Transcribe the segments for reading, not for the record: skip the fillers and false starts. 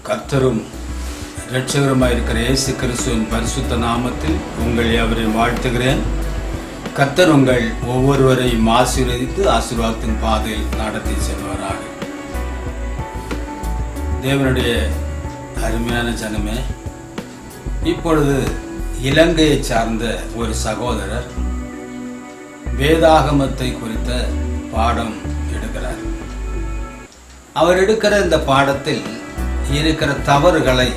கர்த்தரும் இரட்சகருமாயிருக்கிற இயேசு கிறிஸ்துவின் பரிசுத்த நாமத்தில் உங்கள் யாவரையும் வாழ்த்துகிறேன். கர்த்தர் உங்கள் ஒவ்வொருவரையும் ஆசீர்வதித்து ஆசீர்வாதத்தின் பாதையில் நடத்தி செல்வாராக. தேவனுடைய அருமையான ஜனமே, இப்பொழுது இலங்கையை சார்ந்த ஒரு சகோதரர் வேதாகமத்தை குறித்த பாடம் எடுக்கிறார். அவர் எடுக்கிற இந்த பாடத்தில் இருக்கிற தவறுகளை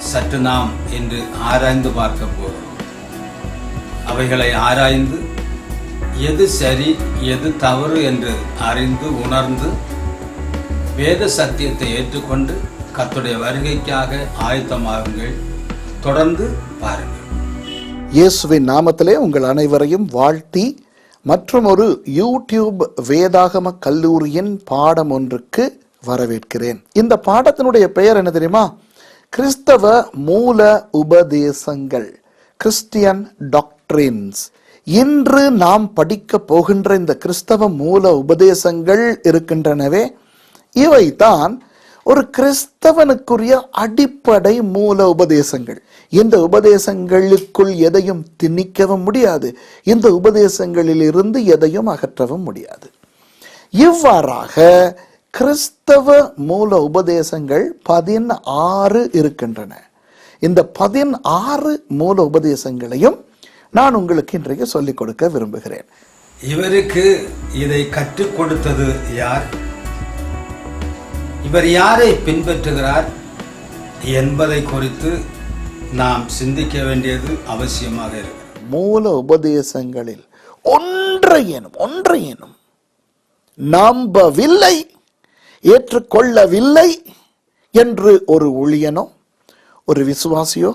சற்று நாம் இன்று ஆராய்ந்து பார்க்க போகிறோம். அவைகளை ஆராய்ந்து எது சரி எது தவறு என்று அறிந்து உணர்ந்து வேத சத்தியத்தை ஏற்றுக்கொண்டு கர்த்தருடைய வருகைக்காக ஆயத்தமாகுங்கள். தொடர்ந்து பாருங்கள். இயேசுவின் நாமத்திலே உங்கள் அனைவரையும் வாழ்த்தி மற்றும் ஒரு யூடியூப் வேதாகம கல்லூரியின் பாடம் ஒன்றுக்கு வரவேற்கிறேன். இந்த பாடத்தினுடைய பெயர் என்ன தெரியுமா? கிறிஸ்தவ மூல உபதேசங்கள், கிறிஸ்டியன் டாக்ட்ரின்ஸ். இன்று நாம் படிக்க போகின்ற இந்த கிறிஸ்தவ மூல உபதேசங்கள் இருக்கின்றனவே, இவைதான் ஒரு கிறிஸ்தவனுக்குரிய அடிப்படை மூல உபதேசங்கள். இந்த உபதேசங்களுக்குள் எதையும் திணிக்கவும் முடியாது, இந்த உபதேசங்களில் இருந்து எதையும் அகற்றவும் முடியாது. இவ்வாறாக கிறிஸ்தவ மூல உபதேசங்கள் 16 இருக்கின்றன. இந்த 16 மூல உபதேசங்களையும் நான் உங்களுக்கு இன்றைக்கு சொல்லிக் கொடுக்க விரும்புகிறேன். இவருக்கு இதை கற்றுக் கொடுத்தது யார்? இவர் யாரை பின்பற்றுகிறார் என்பதை குறித்து நாம் சிந்திக்க வேண்டியது அவசியமாக இருக்கிறது. மூல உபதேசங்களில் ஒன்றையேனும் நம்பவில்லை, ஏற்றுக்கொள்ளவில்லை என்று ஒரு ஊழியனோ, ஒரு விசுவாசியோ,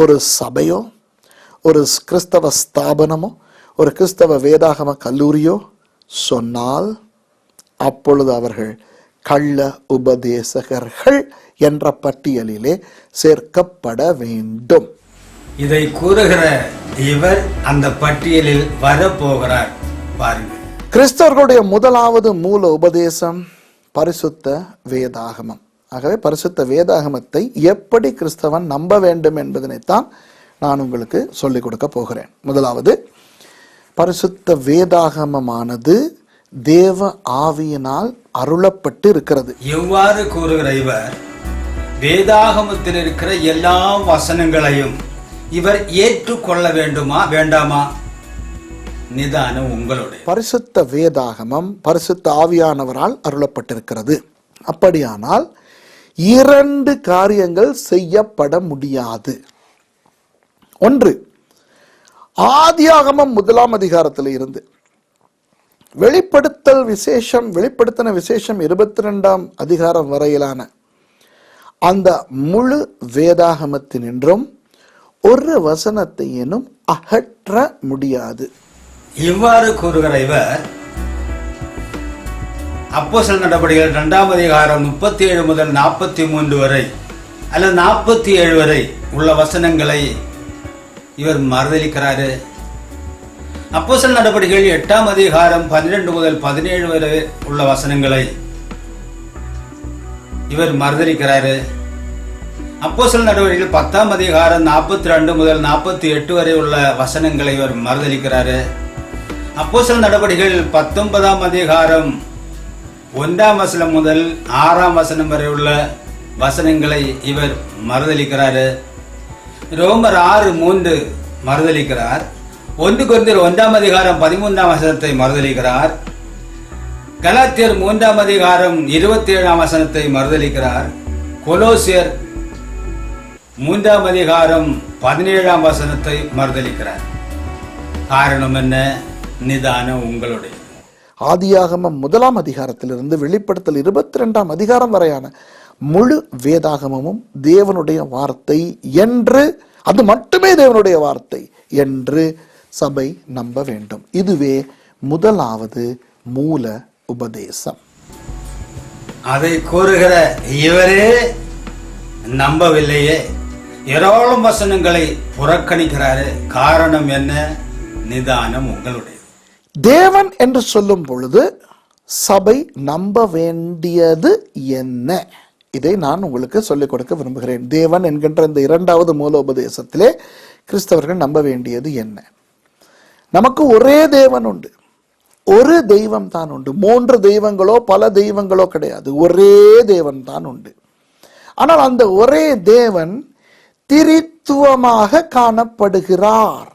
ஒரு சபையோ, ஒரு கிறிஸ்தவ ஸ்தாபனமோ, ஒரு கிறிஸ்தவ வேதாகம கல்லூரியோ சொன்னால் அப்பொழுது அவர்கள் கள்ள உபதேசகர்கள் என்ற பட்டியலிலே சேர்க்கப்பட வேண்டும். இதை கூறுகிற இவர் அந்த பட்டியலில் வரப்போகிறார். பாருங்கள். கிறிஸ்தவர்களுடைய முதலாவது மூல உபதேசம் பரிசுத்த வேதாகமம். ஆகவே பரிசுத்த வேதாகமத்தை எப்படி கிறிஸ்தவன் நம்ப வேண்டும் என்பதனைத்தான் நான் உங்களுக்கு சொல்லிக் கொடுக்க போகிறேன். முதலாவது, பரிசுத்த வேதாகமமானது தேவ ஆவியினால் அருளப்பட்டு இருக்கிறது. எவ்வாறு கூறுகிற இவர் வேதாகமத்தில் இருக்கிற எல்லா வசனங்களையும் இவர் ஏற்றுக்கொள்ள வேண்டுமா வேண்டாமா? நிதானம் உங்களுடைய. பரிசுத்த வேதாகமம் பரிசுத்த ஆவியானவரால் அருளப்பட்டிருக்கிறது. அப்படியானால் 2 காரியங்கள் செய்யப்பட முடியாது. ஒன்று, ஆதியாகமம் 1ஆம் அதிகாரத்தில் இருந்து வெளிப்படுத்தின விசேஷம் 22ஆம் அதிகாரம் வரையிலான அந்த முழு வேதாகமத்தினின்றும் ஒரு வசனத்தையும் அகற்ற முடியாது. இவ்வாறு கூறுகிற இவர் அப்போஸ்தலர் நடபடிகள் 2ஆம் அதிகாரம் 37 முதல் 43 வரை அல்லது 47 வரை உள்ள வசனங்களை இவர் மறுதலிக்கிறாரு. அப்போஸ்தலர் நடபடிகள் 8ஆம் அதிகாரம் 12 முதல் 17 வரை உள்ள வசனங்களை இவர் மறுதலிக்கிறாரு. அப்போஸ்தலர் நடவடிக்கைகள் 10ஆம் அதிகாரம் 42 முதல் 48 வரை உள்ள வசனங்களை இவர் மறுதலிக்கிறாரு. அப்போஸ்தலர் நடவடிக்கைகள் 19ஆம் அதிகாரம் 1ஆம் வசனம் முதல் 6ஆம் வசனம் வரை உள்ள வசனங்களை இவர் மறுதலிக்கிறாரு. ரோமர் 6:3 மறுதலிக்கிறார். 1 கொரிந்தியர் 1ஆம் அதிகாரம் 13ஆம் வசனத்தை மறுதலிக்கிறார். கலாத்தியர் 3ஆம் அதிகாரம் 27ஆம் வசனத்தை மறுதலிக்கிறார். கொலோசியர் 3ஆம் அதிகாரம் 17ஆம் வசனத்தை மறுதலிக்கிறார். காரணம் என்ன? நிதானம் உங்களுடைய. ஆதியாகமம் 1ஆம் அதிகாரத்திலிருந்து வெளிப்படுத்தல் 22ஆம் அதிகாரம் வரையான முழு வேதாகமமும் தேவனுடைய வார்த்தை என்று, அது மட்டுமே தேவனுடைய வார்த்தை என்று சபை நம்ப வேண்டும். இதுவே முதலாவது மூல உபதேசம். அதை கூறுகிற இவரே நம்பவில்லையே, ஏராளம் வசனங்களை புறக்கணிக்கிறாரு. காரணம் என்ன? நிதானம் உங்களுடைய. தேவன் என்று சொல்லும் பொழுது சபை நம்ப வேண்டியது என்ன இதை நான் உங்களுக்கு சொல்லிக் கொடுக்க விரும்புகிறேன். தேவன் என்கின்ற இந்த இரண்டாவது மூலோபதேசத்திலே கிறிஸ்தவர்கள் நம்ப வேண்டியது என்ன? நமக்கு ஒரே தேவன் உண்டு, ஒரு தெய்வம் தான் உண்டு. 3 தெய்வங்களோ பல தெய்வங்களோ கிடையாது, ஒரே தேவன் தான் உண்டு. ஆனால் அந்த ஒரே தேவன் திரித்துவமாக காணப்படுகிறார்.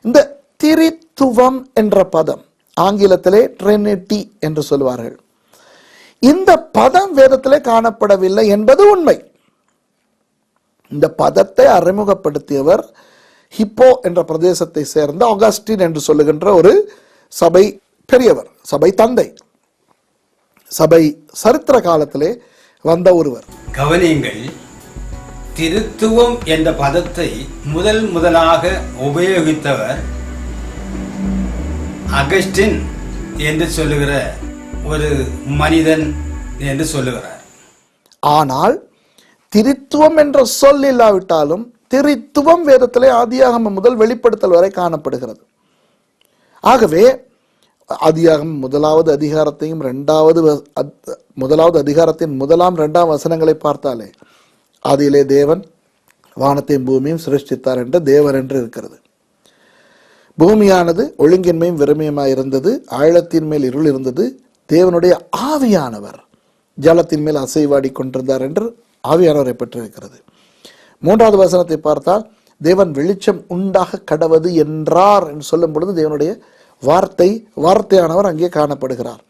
இந்த திரித்துவம் என்ற பதம் ஆங்கிலத்திலே ட்ரினிட்டி என்று சொல்வார்கள். இந்த பதம் வேதத்திலே காணப்படவில்லை என்பது உண்மை. இந்த பதத்தை அறிமுகப்படுத்தியவர் ஹிப்போ என்ற பிரதேசத்தை சேர்ந்த ஆகஸ்டின் என்று சொல்லுகின்ற ஒரு சபை பெரியவர், சபை தந்தை, சபை சரித்திர காலத்திலே வந்த ஒருவர். கவனியுங்கள், திருத்துவம் என்ற பதத்தை முதலாக உபயோகித்தவர் அகஸ்டின் என்று சொல்லுகிற ஒரு மனிதன் என்று சொல்லுகிறார். ஆனால் திரித்துவம் என்ற சொல் இல்லாவிட்டாலும் திரித்துவம் வேதத்திலே ஆதியாகமம் முதல் வெளிப்படுத்தல் வரை காணப்படுகிறது. ஆகவே ஆதியாகமம் முதலாவது அதிகாரத்தையும் முதலாவது அதிகாரத்தின் 1, 2 வசனங்களை பார்த்தாலே ஆதியிலே தேவன் வானத்தையும் பூமியும் சிருஷ்டித்தார் என்று தேவன் என்று இருக்கிறது. பூமியானது ஒழுங்கின்மையும் வெறுமையுமாய் இருந்தது, ஆழத்தின் மேல் இருள் இருந்தது, தேவனுடைய ஆவியானவர் ஜலத்தின் மேல் அசைவாடி கொண்டிருந்தார் என்று ஆவியானவரை பெற்றிருக்கிறது. 3வது வசனத்தை பார்த்தால் தேவன் வெளிச்சம் உண்டாக கடவது என்றார் என்று சொல்லும் பொழுது தேவனுடைய வார்த்தையானவர் அங்கே காணப்படுகிறார்.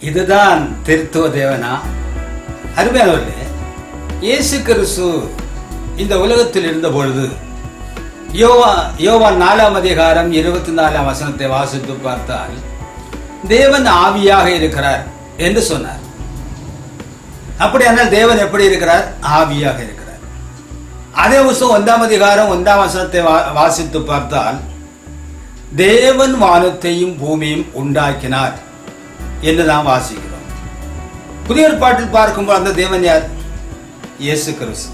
இதுதான் திருத்துவ தேவனா? அருமையானவர்களே, இயேசு கிறிஸ்து இந்த உலகத்தில் இருந்த பொழுது யோவான் 4ஆம் அதிகாரம் 24ஆம் வசனத்தை வாசித்து பார்த்தால் தேவன் ஆவியாக இருக்கிறார் என்று சொன்னார். அப்படியானால் தேவன் எப்படி இருக்கிறார்? ஆவியாக இருக்கிறார். அதே விஷயம் 1ஆம் அதிகாரம் 1ஆம் வசனத்தை வாசித்து பார்த்தால் தேவன் வானத்தையும் பூமியும் உண்டாக்கினார் என்று நாம் வாசிக்கிறோம். புதிய ஏற்பாட்டில் பார்க்கும்போது அந்த தேவன் யார்? இயேசு கிறிஸ்து.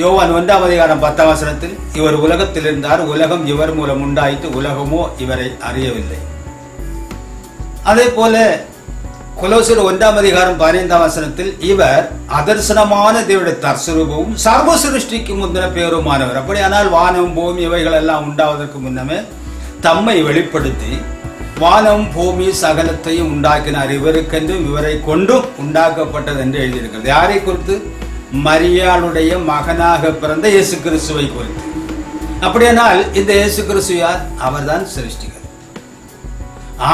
யோவான் 1ஆம் அதிகாரம் 10ஆம் வசனத்தில் இவர் உலகத்தில் இருந்தார், உலகம் இவர் மூலம் உண்டாயிற்று, உலகமோ இவரை அறியவில்லை. அதே போல கொலோசியர் 1ஆம் அதிகாரம் 15ஆம் வசனத்தில் இவர் அதர்சனமான தேவனுடைய தற்சுரூபமும் சர்வ சிருஷ்டிக்கு முந்தின பேருமானவர். அப்படியானால் வானம் பூமி இவைகள் எல்லாம் உண்டாவதற்கு முன்னமே தம்மை வெளிப்படுத்தி வானம் பூமி சகலத்தையும் உண்டாக்கினார், இவருக்கென்றும் இவரை கொண்டும் உண்டாக்கப்பட்டது என்று எழுதியிருக்கிறது. யாரை குறித்து? மரியாளுடைய மகனாக பிறந்த இயேசு கிறிஸ்துவை குறித்து. அப்படியானால் இந்த இயேசு கிறிஸ்து யார்? அவர்தான் சிருஷ்டிகர்.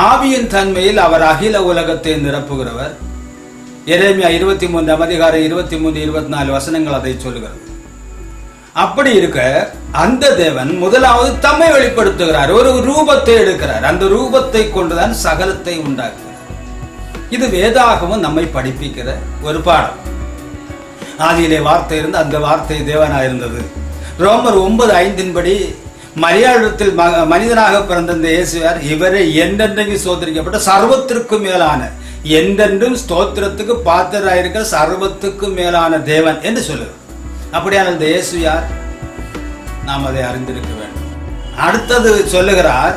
ஆவியின் தன்மையில் அவர் அகில உலகத்தை நிரப்புகிறவர். எரேமியா 23ஆம் அதிகாரம் 23, 24 வசனங்கள் அதை சொல்லுகிறது. அப்படி இருக்க அந்த தேவன் முதலாவது தம்மை வெளிப்படுத்துகிறார், ஒரு ரூபத்தை எடுக்கிறார், அந்த ரூபத்தை கொண்டுதான் சகலத்தை உண்டாக்குகிறார். இது வேதாகமம் நம்மை படிப்பிக்கிற ஒரு பாடம். ஆதியிலே வார்த்தை இருந்து அந்த வார்த்தை தேவனாக இருந்தது. ரோமர் 9:5 மரியாளிடத்தில் மனிதனாக பிறந்த இந்த இயேசுவார் இவரை என்றென்றைக்கு ஸ்தோத்திரிக்கப்பட்ட சர்வத்திற்கும் மேலான, என்றென்றும் ஸ்தோத்திரத்துக்கு பாத்திராயிருக்கிற சர்வத்துக்கும் மேலான தேவன் என்று சொல்லுகிறார். அப்படியான இந்த இயேசு யார்? நாம் அதை அறிந்திருக்க வேண்டும். அடுத்தது சொல்லுகிறார்,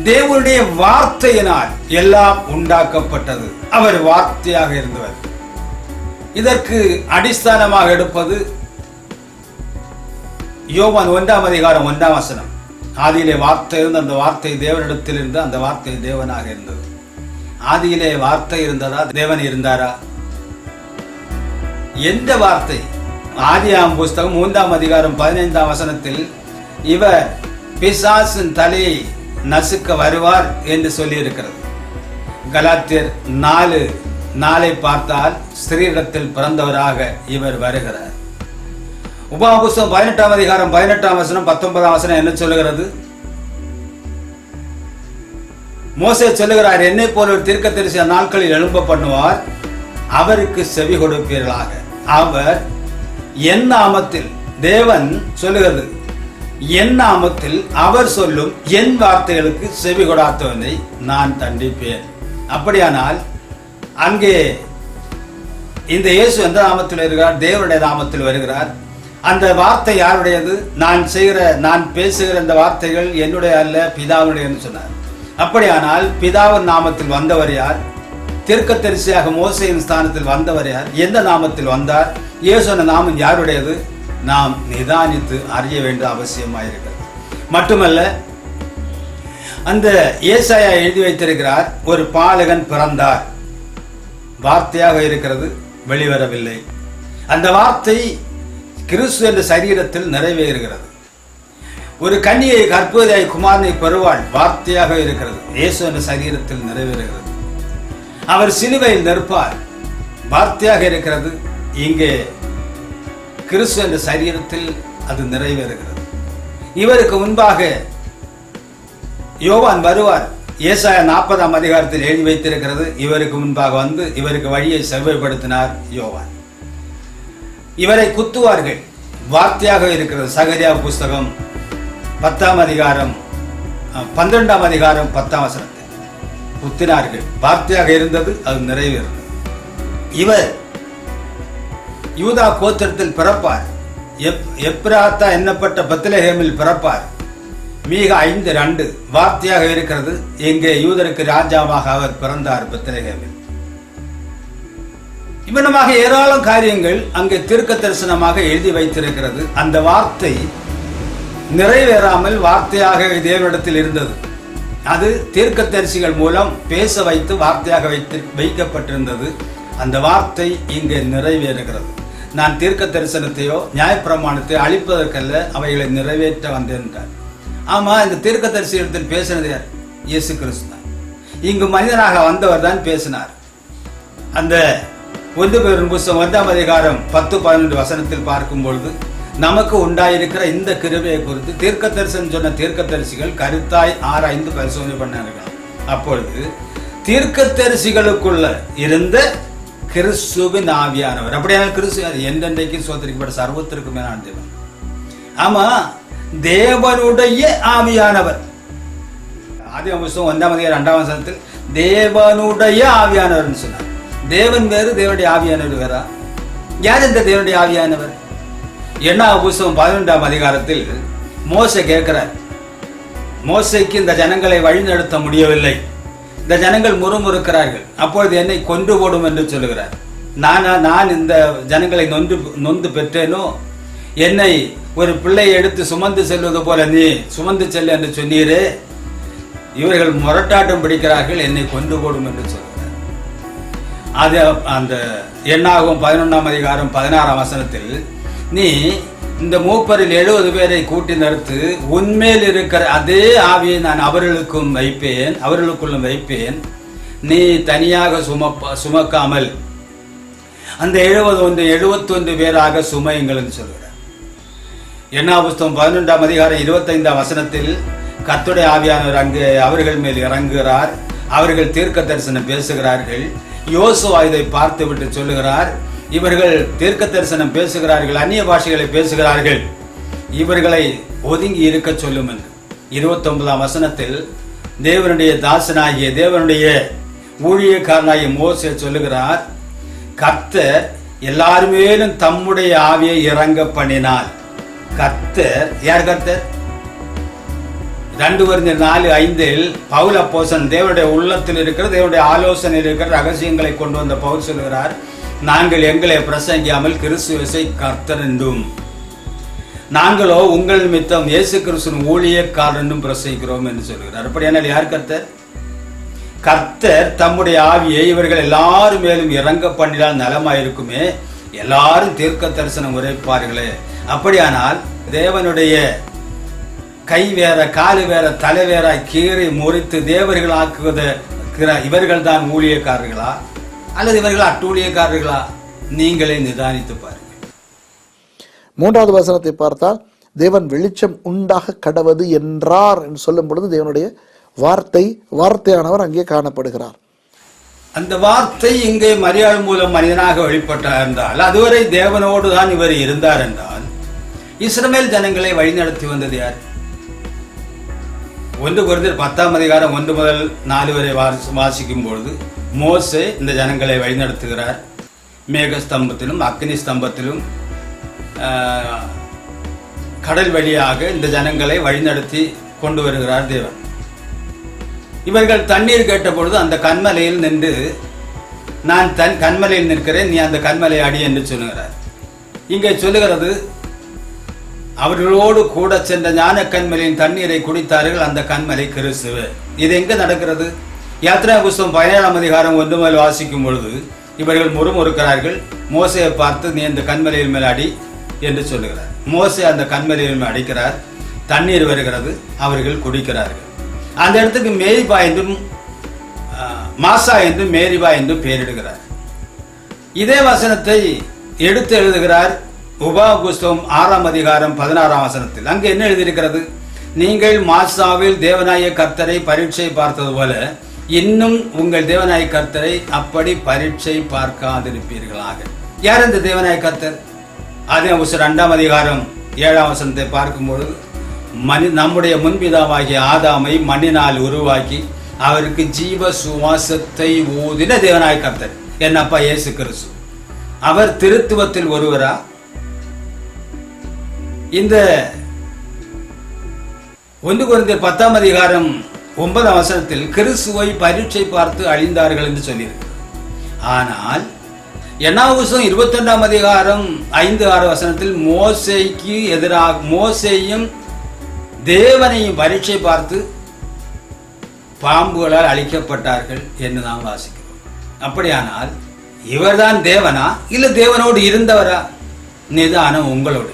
தேவனுடைய வார்த்தையினால் எல்லாம் உண்டாக்கப்பட்டது. அவர் வார்த்தையாக இருந்தவர். இதற்கு அடிஸ்தானமாக எடுப்பது யோவான் 1ஆம் அதிகாரம் 1ஆம் வசனம். ஆதியிலே வார்த்தை இருந்து அந்த வார்த்தை தேவனிடத்தில் இருந்து அந்த வார்த்தை தேவனாக இருந்தது. ஆதியிலே வார்த்தை இருந்ததா? தேவன் இருந்தாரா? எந்த வார்த்தை? ஆதியாகமம் புஸ்தகம் 3ஆம் அதிகாரம் 15ஆம் வசனத்தில் இவர் பிசாசின் தலையை நசுக்க வருவார் என்று சொல்லி இருக்கிறது. கலாத்தியர் 4:4 பார்த்தால் ஸ்திரீயிடத்தில் பிறந்தவராக இவர் வருகிறார். உபாகமம் 18ஆம் அதிகாரம் 18ஆம் வசனம் 19ஆம் வசனம் என்ன சொல்லுகிறது? மோசே சொல்லுகிறார், என்னை போல ஒரு தீர்க்கதரிசி நாட்களில் எழும்ப பண்ணுவார், அவருக்கு செவி கொடுப்பீர்களாக. அவர் என் நாமத்தில், தேவன் சொல்லுகிறது, என் நாமத்தில் அவர் சொல்லும் என் வார்த்தைகளுக்கு செவி கொடாதவனை நான் தண்டிப்பேன். அப்படியானால் அங்கே இந்த இயேசு எந்த நாமத்தில் வருகிறார்? தேவனுடைய நாமத்தில் வருகிறார். அந்த வார்த்தை யாருடையது? நான் பேசுகிற இந்த வார்த்தைகள் என்னுடைய அல்ல, பிதாவுடைய சொன்னார். அப்படியானால் பிதாவின் நாமத்தில் வந்தவர் யார்? தீர்க்கதரிசியாக மோசேயின் ஸ்தானத்தில் வந்தவர் யார்? எந்த நாமத்தில் வந்தார்? இயேசுவின் நாமம் யாருடையது? நாம் நிதானித்து அறிய வேண்டிய அவசியமாயிருக்கிறது. மட்டுமல்ல, அந்த ஏசாயா எழுதி வைத்திருக்கிறார், ஒரு பாலகன் பிறந்தார், வார்த்தையாக இருக்கிறது, வெளிவரவில்லை. அந்த வார்த்தை கிறிஸ்து என்ற சரீரத்தில் நிறைவேறுகிறது. ஒரு கன்னியை கற்புவதியாய் குமாரனை பெறுவாள், வார்த்தையாக இருக்கிறது, இயேசு என்ற சரீரத்தில் நிறைவேறுகிறது. அவர் சிலுவையில் நிற்பார், வார்த்தையாக இருக்கிறது, இங்கே கிறிஸ்து என்ற சரீரத்தில் அது நிறைவேறுகிறது. இவருக்கு முன்பாக யோவான் வருவார். ஏசாயா 40ஆம் அதிகாரத்தில் எழுதி வைத்திருக்கிறது, இவருக்கு முன்பாக வந்து இவருக்கு வழியை செவ்வாய்ப்படுத்தினார் யோவான். இவரை குத்துவார்கள், வார்த்தையாக இருக்கிறது. சகரியா புஸ்தகம் 10ஆம் அதிகாரம் 12ஆம் அதிகாரம் 10ஆம் வசனத்தில் குத்தினார்கள், வார்த்தையாக இருந்தது, அது நிறைவேறும். இவர் யூதா கோத்திரத்தில் பிறப்பார், எப்ராத்தா என்னப்பட்ட பெத்லெகேமில் பிறப்பார். மீக 5:2 வார்த்தையாக இருக்கிறது, இங்கே யூதருக்கு ராஜாவாக அவர் பிறந்தார் பெத்லெகேமில். இவனமாக ஏராளம் காரியங்கள் அங்கே தீர்க்க தரிசனமாக எழுதி வைத்திருக்கிறது. அந்த வார்த்தை நிறைவேறாமல் வார்த்தையாக தேவனிடத்தில் இருந்தது. அது தீர்க்கதரிசிகள் மூலம் பேச வைத்து வார்த்தையாக வைக்கப்பட்டிருந்தது. அந்த வார்த்தை இங்கே நிறைவேறுகிறது. நான் தீர்க்க தரிசனத்தையோ நியாயப்பிரமாணத்தையோ அழிப்பதற்கல்ல, அவைகளை நிறைவேற்ற வந்தேன். ஆமா, இந்த தீர்க்க தரிசனத்தில் பேசினது யார்? இயேசு கிறிஸ்து தான். இங்கு மனிதனாக வந்தவர் தான் பேசினார். அந்த 1 பேதுரு புத்தகம் 1ஆம் அதிகாரம் 10-12 வசனத்தில் பார்க்கும் பொழுது நமக்கு உண்டாயிருக்கிற இந்த கிருபையை குறித்து தீர்க்க தரிசனம் சொன்ன தீர்க்க தரிசிகள் கருத்தாய் ஆராய்ந்து பரிசோதனை பண்ணார்கள். அப்பொழுது தீர்க்க தரிசிகளுக்குள்ள இருந்த கிறிஸ்துவின் ஆவியானவர், அப்படியான கிறிஸ்து என்றென்றைக்கு சோதரிக்கப்பட்ட சர்வத்திற்கு மேலான தேவன். ஆமா, தேவனுடைய ஆவியானவர். ஆதியாகமம் புத்தகம் 1ஆம் அதிகாரம் 2ஆம் வசனத்தில் தேவனுடைய ஆவியானவர் சொன்னார். தேவன் வேறு, தேவனுடைய ஆவியானவர் வேறா? யார் இந்த தேவனுடைய ஆவியானவர்? எண்ணாகமம் புத்தகம் 11ஆம் அதிகாரத்தில் மோசே கேட்கிறார். மோசேக்கு இந்த ஜனங்களை வழிநடத்த முடியவில்லை, இந்த ஜனங்கள் முறுமுறுக்கிறார்கள், அப்பொழுது என்னை கொன்று போடும் என்று சொல்லுகிறார். நான் இந்த ஜனங்களை நொந்து பெற்றேனோ? என்னை ஒரு பிள்ளையை எடுத்து சுமந்து செல்வது போல நீ சுமந்து செல்ல என்று சொன்னீரே, இவர்கள் முரட்டாட்டம் பிடிக்கிறார்கள், என்னை கொண்டு போடும் என்று சொல்கிறார். அது அந்த எண்ணாகமம் 11ஆம் அதிகாரம் 16ஆம் வசனத்தில் நீ இந்த மூப்பரில் 70 பேரை கூட்டி நிறுத்து, உன்மேல் இருக்கிற அதே ஆவியை நான் அவர்களுக்குள்ளும் வைப்பேன், நீ தனியாக சுமக்காமல் அந்த 71 பேராக சுமையுங்கள் என்று சொல்கிறார். எண்ணாகமம் புத்தகம் 11ஆம் அதிகாரம் 25ஆம் வசனத்தில் கர்த்தருடைய ஆவியானவர் அங்கே அவர்கள் மேல் இறங்குகிறார். அவர்கள் தீர்க்க தரிசனம் பேசுகிறார்கள். யோசுவா இதை பார்த்து விட்டு சொல்லுகிறார், இவர்கள் தீர்க்க தரிசனம் பேசுகிறார்கள், அந்நிய பாஷைகளை பேசுகிறார்கள், இவர்களை ஒதுங்கி இருக்க சொல்லும் என்று. 29ஆம் வசனத்தில் தேவனுடைய தாசனாகிய தேவனுடைய ஊழியக்காரனாகிய மோசே சொல்லுகிறார், கர்த்தர் எல்லார் மேலும் தம்முடைய ஆவியை இறங்க பண்ணினார். கர்த்தர் யார்? கர்த்தர் 2 Corinthians 4:5 பவுல் அப்போஸ்தலன் தேவனுடைய உள்ளத்தில் இருக்கிற தேவனுடைய ஆலோசனையில் இருக்கிற ரகசியங்களை கொண்டு வந்த பவுல் சொல்கிறார், நாங்கள் எங்களை பிரசங்கியாமல் கிறிஸ்துவை கர்த்தர் என்றும், நாங்களோ உங்கள் நிமித்தம் இயேசு கிறிஸ்துவின் ஊழியக்காரர் என்றும் பிரசங்கிக்கிறோம் என்று சொல்கிறார். அப்படியானால் யார் கர்த்தர்? கர்த்தர் தம்முடைய ஆவியை இவர்கள் எல்லாரும் மேலும் இறங்க பண்ணினால் நலமாயிருக்குமே, எல்லாரும் தீர்க்க தரிசனம் உரைப்பார்களே. அப்படியானால் தேவனுடைய கை வேற காலு வேற தலை வேற கீறி முறித்து தேவர்கள் ஆக்குவது இவர்கள் தான் ஊழியக்காரர்களா அல்லது இவர்கள் அட்டூழியக்காரர்களா? நீங்களே நிதானித்து பாருங்கள். 3வது வசனத்தை பார்த்தால் தேவன் வெளிச்சம் உண்டாக கடவது என்றார் என்று சொல்லும் பொழுது தேவனுடைய வார்த்தையானவர் அங்கே காணப்படுகிறார். அந்த வார்த்தை இங்கே மரியாள் மூலம் மனிதனாக வெளிப்பட்டார் என்றால், அதுவரை தேவனோடு தான் இவர் இருந்தார் என்றால், இஸ்ரவேல் ஜனங்களை வழிநடத்தி வந்தது யார்? 1 Corinthians 10ஆம் அதிகாரம் 1 முதல் 4 வரை வாசிக்கும் பொழுது மோசே இந்த ஜனங்களை வழிநடத்துகிறார். மேகஸ்தம்பத்திலும் அக்னி ஸ்தம்பத்திலும் கடல் வழியாக இந்த ஜனங்களை வழிநடத்தி கொண்டு வருகிறார் தேவன். இவர்கள் தண்ணீர் கேட்ட பொழுது அந்த கண்மலையில் நின்று நான் தன் கண்மலையில் நிற்கிறேன், நீ அந்த கண்மலை அடி என்று சொல்லுகிறார். இங்கே சொல்லுகிறது, அவர்களோடு கூட சென்ற ஞான கண்மலையின் தண்ணீரை குடித்தார்கள், அந்த கண்மலை கிறிஸ்துவ. இது எங்க நடக்கிறது? யாத்திரா புஸ்தகம் 17ஆம் அதிகாரம் 1 முதல் வாசிக்கும் பொழுது இவர்கள் முறுமுறுக்கிறார்கள். மோசையை பார்த்து, நீ அந்த கண்மலையின் மேல் அடி என்று சொல்லுகிறார். மோசே அந்த கண்மலையின் மேல் அடிக்கிறார், தண்ணீர் வருகிறது, அவர்கள் குடிக்கிறார்கள். அந்த இடத்துக்கு மேரிபா என்றும் மாசா என்றும் மேரிபா என்றும் பெயரிடுகிறார். இதே வசனத்தை எடுத்து எழுதுகிறார் உபா புஸ்தகம் 6ஆம் அதிகாரம் 16ஆம் வசனத்தில். அங்கு என்ன எழுதியிருக்கிறது? நீங்கள் மாசாவில் தேவனாய கர்த்தரை பரீட்சை பார்த்தது போல இன்னும் உங்கள் தேவனாய கர்த்தரை அப்படி பரீட்சை பார்க்காதிருப்பீர்களாக. யார் இந்த தேவனாய கர்த்தர்? அதே 2ஆம் அதிகாரம் 7ஆம் வசனத்தை பார்க்கும்பொழுது, நம்முடைய முன்பிதாவாகிய ஆதாமை மண்ணினால் உருவாக்கி அவருக்கு ஜீவ சுவாசத்தை ஊதின தேவனாய கர்த்தர் என்னப்பா இயேசு கிறிஸ்து. அவர் திருத்துவத்தில் ஒருவரா? இந்த 1 கொரிந்தியர் 10ஆம் அதிகாரம் 9ஆம் வசனத்தில் கிறிஸ்துவை பரீட்சை பார்த்து அழிந்தார்கள் என்று சொல்லியிருக்கு. ஆனால் என்னாகுசம் 22ஆம் அதிகாரம் 5-6 வசனத்தில் மோசேக்கு எதிராக மோசேயும் தேவனையும் பரீட்சை பார்த்து பாம்புகளால் அழிக்கப்பட்டார்கள் என்று நாம் வாசிக்கிறோம். அப்படியானால் இவர்தான் தேவனா இல்ல தேவனோடு இருந்தவரா? நிதானம் உங்களோடு.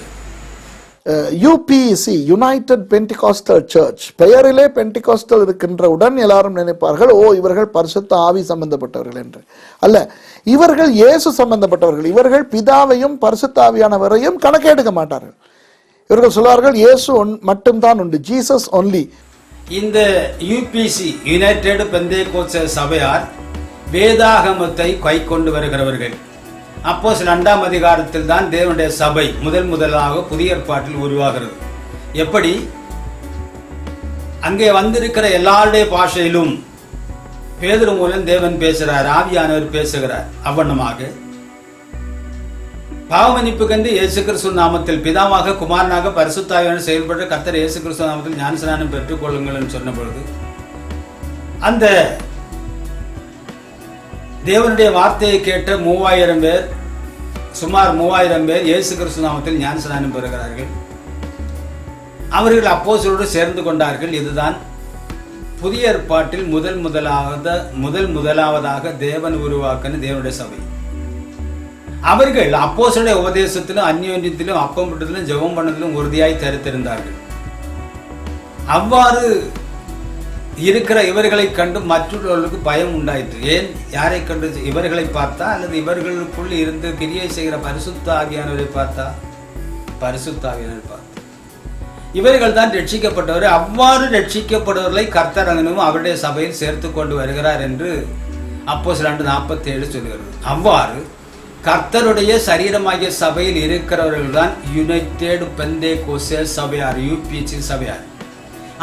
யூபிசி, யுனைடெட் பென்டிகாஸ்டல் சர்ச், பெயரிலே பென்டிகாஸ்டல் இருக்கின்றவுடன் எல்லாரும் நினைப்பார்கள், ஓ இவர்கள் பரிசுத்த ஆவி சம்பந்தப்பட்டவர்கள் என்று. அல்ல, இவர்கள் இயேசு சம்பந்தப்பட்டவர்கள். இவர்கள் பிதாவையும் பரிசுத்த ஆவியானவரையும் கணக்கெடுக்க மாட்டார்கள். இவர்கள் சொல்வார்கள் இயேசு மட்டும்தான் உண்டு, ஜீசஸ் ஒன்லி. இந்த யூபிசி, யுனைடெட் பெந்தேகோஸ்தல் சபையார் வேதாகமத்தை கை கொண்டு வருகிறவர்கள். அப்போஸ்தலர் 2ஆம் அதிகாரத்தில் தான் தேவனுடைய சபை முதலாக புதிய ஏற்பாட்டில் உருவாகிறது. எப்படி? அங்கே வந்திருக்கிற எல்லாருடைய பாஷையிலும் பேதுரு மூலம் தேவன் பேசுகிறார், ஆவியானவர் பேசுகிறார். அவ்வண்ணமாக பாவமன்னிப்பு கண்டு இயேசு கிறிஸ்து நாமத்தில் பிதாவாக குமாரனாக பரிசுத்த ஆவியானவர் செயல்பட்டு கர்த்தர் இயேசு கிறிஸ்து நாமத்தில் ஞானஸ்நானம் பெற்றுக் கொள்ளுங்கள் என்று சொன்ன பொழுது அந்த தேவனுடைய வார்த்தையை கேட்ட 3000 பேர், சுமார் 3000 பேர் இயேசு கிறிஸ்து நாமத்தில் ஞானஸ்நானம் பெறுகிறார்கள். அவர்கள் அப்போஸ்தலரோடு சேர்ந்து கொண்டார்கள். இதுதான் புதிய ஏற்பாட்டில் முதலாவதாக தேவன் உருவாக்கின தேவனுடைய சபை. அவர்கள் அப்போஸ்தலருடைய உபதேசத்திலும் அந்யோன்யத்திலும் அப்பம் விட்டதிலும் ஜெபம் பண்ணதிலும் உறுதியாய் தரித்திருந்தார்கள். அவ்வாறு இருக்கிற இவர்களை கண்டு மற்றவர்களுக்கு பயம் உண்டாயிற்று. ஏன்? யாரை கண்டு? இவர்களை பார்த்தா அல்லது இவர்களுக்குள் இருந்து கிரியை செய்கிற பரிசுத்த ஆவியானவரை பார்த்தா? பரிசுத்த ஆவியானவரை பார்த்தா. இவர்கள் தான் ரட்சிக்கப்பட்டவர். அவ்வாறு ரட்சிக்கப்படுவர்களை கர்த்தர் அங்கனும் அவருடைய சபையில் சேர்த்து கொண்டு வருகிறார் என்று அப்போஸ்தலர் 2:47 சொல்கிறது. அவ்வாறு கர்த்தருடைய சரீரமாகிய சபையில் இருக்கிறவர்கள் தான் யுனைடெட் பெந்தேகோஸ்தல் சபையார், யூபிசி சபையார்.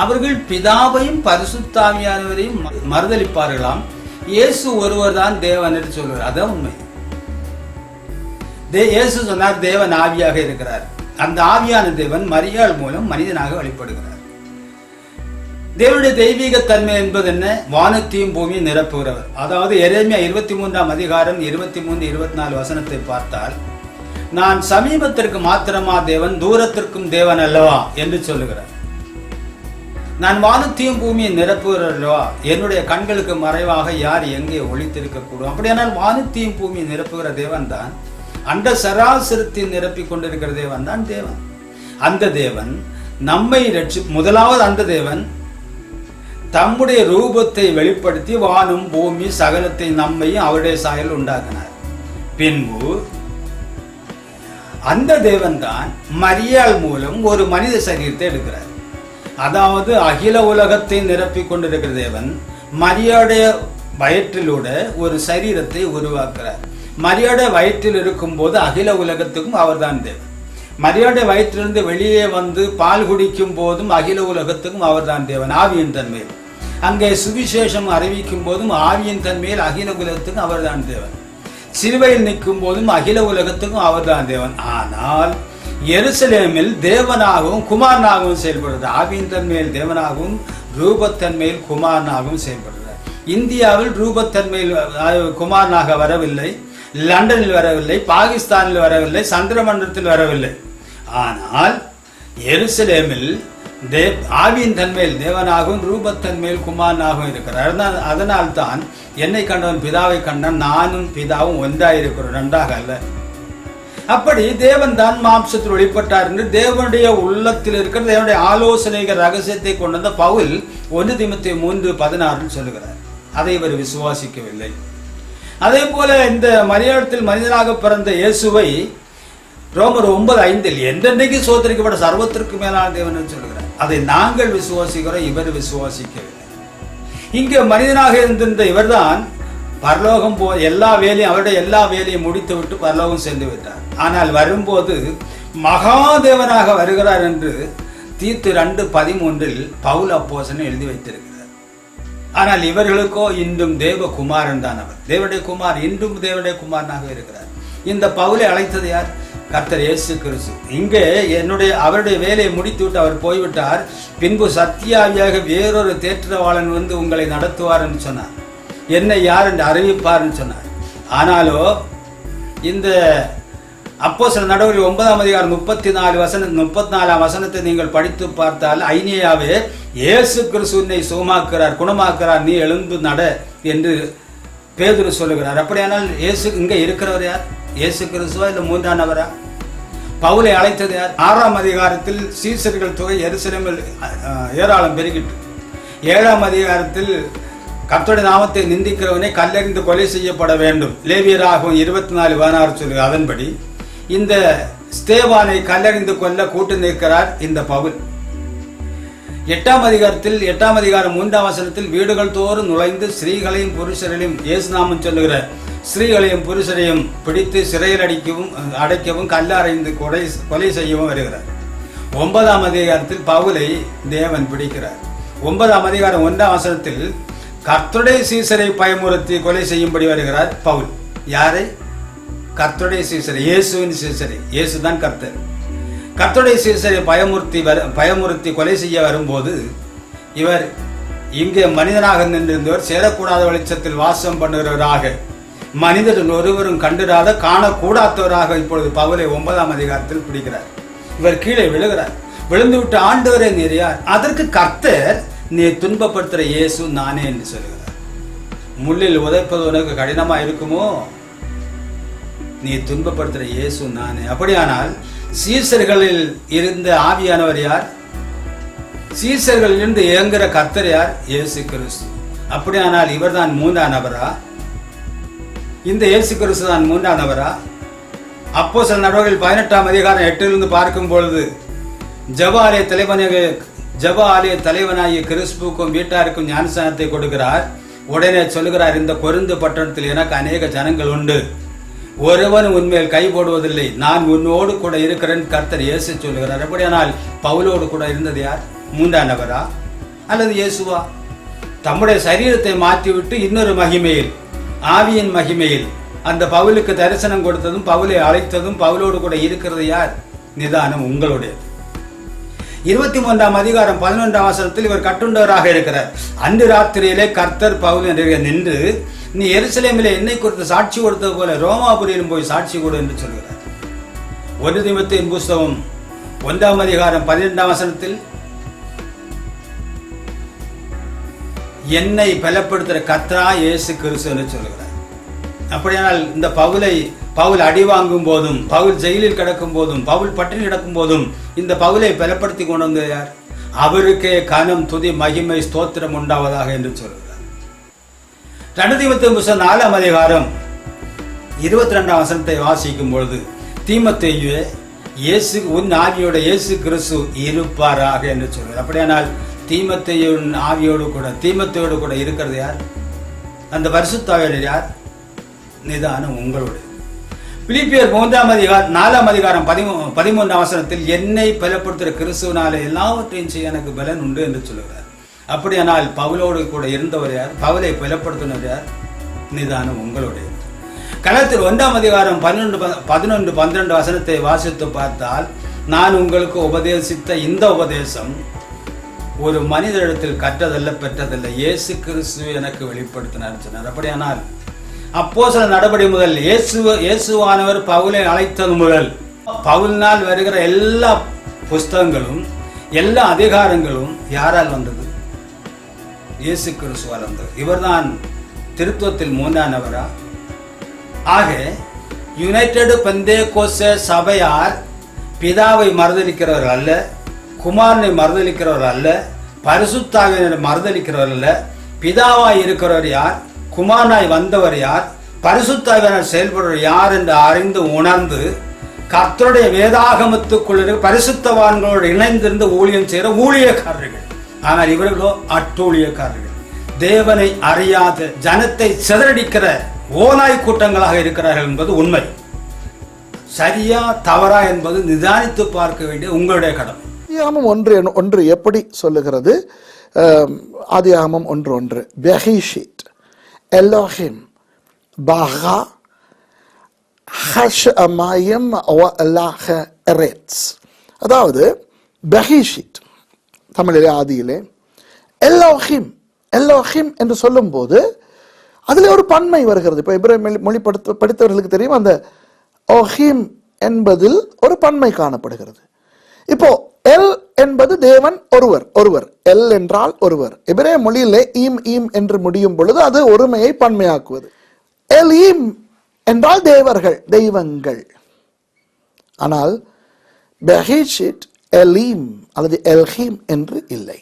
அவர்கள் பிதாவையும் பரிசுத்த ஆவியானவரையும் மறுதலிப்பார்களாம். இயேசு ஒருவர் தான் தேவன் என்று சொல்வார். அதான் உண்மை. இயேசு சொன்னார் தேவன் ஆவியாக இருக்கிறார். அந்த ஆவியான தேவன் மரியாள் மூலம் மனிதனாக வெளிப்படுகிறார். தேவனுடைய தெய்வீக தன்மை என்பது என்ன? வானத்தையும் பூமியும் நிரப்புகிறவர். அதாவது எரேமியா 23ஆம் அதிகாரம் 23-24 வசனத்தை பார்த்தால், நான் சமீபத்திற்கு மாத்திரமா தேவன், தூரத்திற்கும் தேவன் அல்லவா என்று சொல்லுகிறார். நான் வானத்தையும் பூமியை நிரப்புகிறல்லவா, என்னுடைய கண்களுக்கு மறைவாக யார் எங்கே ஒளித்திருக்க கூடும்? அப்படியானால் வானத்தையும் பூமியை நிரப்புகிற தேவன் தான், அண்ட சராசரத்தை நிரப்பிக் கொண்டிருக்கிற தேவன் தான் தேவன். அந்த தேவன் நம்மை முதலாவது அந்த தேவன் தம்முடைய ரூபத்தை வெளிப்படுத்தி வானம் பூமி சகலத்தை நம்மையும் அவருடைய சாயல் உண்டாக்கினார். பின்பு அந்த தேவன் தான் மரியாள் மூலம் ஒரு மனித சரீரத்தை எடுக்கிறார். அதாவது அகில உலகத்தை நிரப்பிக் கொண்டிருக்கிற தேவன் மரியாடைய வயிற்றிலூட ஒரு சரீரத்தை உருவாக்குறார். மரியாதை வயிற்றில் இருக்கும் போது அகில உலகத்துக்கும் அவர்தான் தேவன். மரியாதை வயிற்றிலிருந்து வெளியே வந்து பால் குடிக்கும் போதும் அகில உலகத்துக்கும் அவர்தான் தேவன், ஆவியின் தன்மையில். அங்கே சுவிசேஷம் அறிவிக்கும் போதும் ஆவியின் தன்மையில் அகில உலகத்துக்கும் அவர்தான் தேவன். சிலுவையில் நிற்கும் போதும் அகில உலகத்துக்கும் அவர்தான் தேவன். ஆனால் எருசலேமில் தேவனாகவும் குமாரனாகவும் செயல்படுகிறார். ஆவியின் தன்மையில் தேவனாகவும் ரூபத்தன்மையில் குமாரனாகவும் செயல்படுகிறார். இந்தியாவில் ரூபத்தன்மையில் குமாரனாக வரவில்லை, லண்டனில் வரவில்லை, பாகிஸ்தானில் வரவில்லை, சந்திரமண்டலத்தில் வரவில்லை. ஆனால் எருசலேமில் ஆவியின் தன்மையில் தேவனாகவும் ரூபத்தன்மையில் குமாரனாகவும் இருக்கிறார். அதனால் தான் என்னை கண்டவன் பிதாவை கண்டான், நானும் பிதாவும் ஒன்றாயிருக்கிறோம், ரெண்டாக அல்ல. அப்படி தேவன் தான் மாம்சத்தில் வெளிப்பட்டார் என்று தேவனுடைய உள்ளத்தில் இருக்கிற தேவனுடைய ஆலோசனைகள் ரகசியத்தை கொண்டு வந்த பவுல் 1 தீமோத்தேயு 3:16 சொல்லுகிறார். அதை இவர் விசுவாசிக்கவில்லை. அதே போல இந்த மரியாதத்தில் மனிதனாக பிறந்த இயேசுவை ரோமர் 9:5 என்றென்றைக்கு சோதரிக்கப்பட்ட சர்வத்திற்கு மேலான தேவன் சொல்கிறார். அதை நாங்கள் விசுவாசிக்கிறோம், இவர் விசுவாசிக்கவில்லை. இங்கே மனிதனாக இருந்திருந்த இவர்தான் பரலோகம் எல்லா வேலையும் அவருடைய எல்லா வேலையும் முடித்து விட்டு பரலோகம் சென்று விட்டார். ஆனால் வரும்போது மகாதேவனாக வருகிறார் என்று தீத்து 2:13 பவுல் அப்போஸ்தலன் எழுதி வைத்திருக்கிறார். ஆனால் இவர்களுக்கோ இன்றும் தேவகுமாரன் தான் அவர், தேவனுடைய குமார், இன்றும் தேவனுடைய குமாரனாக இருக்கிறார். இந்த பவுலை அழைத்தது யார்? கர்த்தர் இயேசு கிறிஸ்து. இங்கே அவருடைய வேலையை முடித்து விட்டு அவர் போய்விட்டார். பின்பு சத்தியாவியாக வேறொரு தேற்றவாளன் வந்து உங்களை நடத்துவார் என்று சொன்னார், என்னை யார் என்று அறிவிப்பார் என்று சொன்னார். ஆனாலோ இந்த அப்போஸ்தலர் நடவடிக்கை 9:34 வசனத்தை நீங்கள் படித்து பார்த்தால் ஐனியாவே இயேசு கிறிஸ்து உன்னை சுகமாக்குறார், குணமாக்குறார், நீ எழுந்து நட என்று பேதுரு சொல்லுகிறார். அப்படியானால் இயேசு இங்கே இருக்கிறவர் யார்? இயேசு கிறிஸ்துவா இல்லை மூன்றாம் நபரா? பவுலை அழைத்தது யார்? 6ஆம் அதிகாரத்தில் சீசர்கள் தொகை எருசலேமில் ஏராளம் பெருகிட்டு, 7ஆம் அதிகாரத்தில் கர்த்தருடைய நாமத்தை நிந்திக்கிறவனை கல்லெறிந்து கொலை செய்யப்பட வேண்டும், லேவியராகவும் 24:16 சொல்லுங்க. அதன்படி இந்த ஸ்தேவானை கல்லெறிந்து கொல்ல கூட்டு நிற்கிறார் இந்த பவுல். 8ஆம் அதிகாரத்தில் 8ஆம் அதிகாரம் 3ஆம் வசனத்தில் வீடுகள் தோறும் நுழைந்து ஸ்திரீகளையும் புருஷரையும் இயேசுநாமம் சொல்லுகிற ஸ்திரீகளையும் புருஷரையும் பிடித்து சிறையில் அடைக்கவும் கல்லறைந்து கொலை செய்யவும் வருகிறார். 9ஆம் அதிகாரத்தில் பவுலை தேவன் பிடிக்கிறார். 9ஆம் அதிகாரம் 1ஆம் வசனத்தில் கர்த்தருடைய சீசரை பயமுறுத்தி கொலை செய்யும்படி வருகிறார் பவுல். யாரை? கர்த்தருடைய சீசரை, இயேசுவின் சீசரை. இயேசு தான் கர்த்தர். கர்த்தருடைய சீசரை பயமுறுத்தி கொலை செய்ய வரும்போது இவர் இங்கே மனிதனாக நின்றிருந்தவர் சேரக்கூடாத வெளிச்சத்தில் வாசம் பண்ணுகிறவராக, மனிதர்கள் ஒருவரும் கண்டிராத காணக்கூடாதவராக இப்பொழுது பவுலை 9ஆம் அதிகாரத்தில் பிடிக்கிறார். இவர் கீழே விழுகிறார். விழுந்து விட்டு ஆண்டவரே நீர் யார்? அதற்கு கர்த்தர், நீ துன்பப்படுத்துகிற இயேசு நானே என்று சொல்லுகிறார். முள்ளில் உதைப்பது உனக்கு கடினமா இருக்குமோ? நீ துன்பப்படுத்துகிற இயேசு நானே. அப்படியானால் சீசர்களில் இருந்த ஆவியானவர் யார்? சீசர்களில் இருந்து இயங்குகிற கர்த்தர் யார்? இயேசு கிறிஸ்து. அப்படியானால் இவர் தான் மூன்றாம் நபரா? இந்த இயேசு கிறிஸ்து தான் மூன்றாம் நபரா? அப்போஸ்தலர் நடவடிக்கைகள் 18ஆம் அதிகாரம் 8 பார்க்கும் பொழுது ஜெப ஆலய தலைவனாகிய கிறிஸ்துவுக்கும் வீட்டாருக்கும் ஞானஸ்நானத்தை கொடுக்கிறார். உடனே சொல்லுகிறார், இந்த கொரிந்து பட்டணத்தில் எனக்கு அநேக ஜனங்கள் உண்டு, ஒருவன் உன்மேல் கை போடுவதில்லை, நான் உன்னோடு கூட இருக்கிறேன் கர்த்தர் இயேசு சொல்லுகிறார். அப்படியானால் பவுலோடு கூட இருந்தது யார்? மூன்றாம் நபரா அல்லது இயேசுவா? தம்முடைய சரீரத்தை மாற்றிவிட்டு இன்னொரு மகிமையில், ஆவியின் மகிமையில் அந்த பவுலுக்கு தரிசனம் கொடுத்ததும் பவுலை அழைத்ததும் பவுலோடு கூட இருக்கிறது யார்? நிதானம் உங்களுடையது. 23ஆம் அதிகாரம் 11ஆம் வசனத்தில் இவர் கட்டுண்டவராக இருக்கிறார். அன்று ராத்திரியிலே கர்த்தர் பவுல் நின்று, நீ எருசலேமிலே என்னை குறித்து சாட்சி கொடுத்தது போல ரோமாபுரியிலும் போய் சாட்சி கொடு என்று சொல்கிறார். 1 தீமோத்தேயு புஸ்தகம் 1ஆம் அதிகாரம் 12ஆம் வசனத்தில் என்னை பலப்படுத்துகிற கர்த்தரா இயேசு கிறிஸ்து என்று சொல்கிறார். அப்படியானால் இந்த பவுல் அடி வாங்கும் போதும், பவுல் ஜெயிலில் கிடக்கும் போதும், பவுல் பட்டினி கிடக்கும் போதும் இந்த பவுலை பலப்படுத்தி கொண்டு வந்தது யார்? அவருக்கே கனம், துதி, மகிமை, ஸ்தோத்திரம் உண்டாவதாக என்று சொல்கிறார். 2 தீமோத்தேயு புஸ்தகம் 4ஆம் அதிகாரம் 22ஆம் வசனத்தை வாசிக்கும் பொழுது, தீமோத்தேயுவே இயேசு உன் ஆவியோட இயேசு கிறிஸ்து இருப்பாராக என்று சொல்கிறார். அப்படியானால் தீமோத்தேயுவின் தீமோத்தேயோடு கூட இருக்கிறது யார்? அந்த பரிசுத்த ஆவியானவர் யார்? நிதானம் உங்களுடைய. பிலிப்பியர் 4ஆம் அதிகாரம் 13ஆம் வசனத்தில் என்னை பலப்படுத்துகிற கிறிஸ்துவினாலே எல்லாவற்றையும் செய்ய எனக்கு பலன் உண்டு என்று சொல்கிறார். அப்படியானால் பவுலோடு கூட இருந்தவர் யார்? பவுலை பலப்படுத்தினவர் யார்? நிதானம் உங்களுடைய. கலாத்தியர் 1ஆம் அதிகாரம் 11-12 வசனத்தை வாசித்து பார்த்தால், நான் உங்களுக்கு உபதேசித்த இந்த உபதேசம் ஒரு மனிதரிடத்தில் கற்றதல்ல பெற்றதல்ல, இயேசு கிறிஸ்து எனக்கு வெளிப்படுத்தினார் சொன்னார். அப்படியானால் அப்போஸ்தலர் நடபடி முதல் இயேசுவானவர் பவுலை அழைத்தது முதல் பவுலினால் வருகிற எல்லா புஸ்தகங்களும் எல்லா அதிகாரங்களும் யாரால் வந்தது? இயேசு கிறிஸ்துவால் வந்தது. இவர்தான் திருத்துவத்தில் மூன்றானவரா? ஆக யுனைடெட் பெந்தேகோஸ்தே சபையார் பிதாவை மறுதலிக்கிறவர் அல்ல, குமாரனை மறுதலிக்கிறவர் அல்ல, பரிசுத்தாவியரை மறுதலிக்கிறவர் அல்ல. பிதாவாய் இருக்கிறவர் யார், குமாரனாய் வந்தவர் யார், பரிசுத்தாவியர் செயல்படுவர் யார் என்று அறிந்து உணர்ந்து கர்த்தருடைய வேதாகமத்துக்குள்ள பரிசுத்தவான்களோடு இணைந்திருந்து ஊழியம் செய்கிற ஊழியக்காரர்கள். ஆனால் இவர்களோ அட்டூழியக்காரர்கள், தேவனை அறியாத ஜனத்தை சிதறடிக்கிற ஓநாய் கூட்டங்களாக இருக்கிறார்கள் என்பது உண்மை. சரியா தவறா என்பது நிதானித்து பார்க்க வேண்டிய உங்களுடைய கடமை. ஆதியாகமம் 1:1 எப்படி சொல்லுகிறது? ஆதியாகமம் 1:1 பெஹிஷிட் எலோஹிம் பாகா ஹஷ்அமாயிம் வஅலாஹ எரெட்ஸ். அதாவது பெஹிஷிட் தமிழிலே ஆதியிலே, எல்லோஹிம் எல்லோஹிம் என்று சொல்லும்போது அதில் ஒரு பன்மை வருகிறது. இப்போ இப்ராஹிம் மொழி படித்தவர்களுக்கு தெரியும், அந்த ஓஹிம் என்பதில் ஒரு பன்மை காணப்படுகிறது. இப்போ எல் என்பது தேவன் ஒருவர், எல் என்றால் ஒருவர். எபிரேய மொழியிலே ஈம் ஈம் என்று முடியும் பொழுது அது ஒருமையை பன்மையாக்குவது. எல் ஈம் என்றால் தேவர்கள், தெய்வங்கள். ஆனால் பெஹிஷிட் எலீம் அல்லது எல்ஹீம் என்று இல்லை,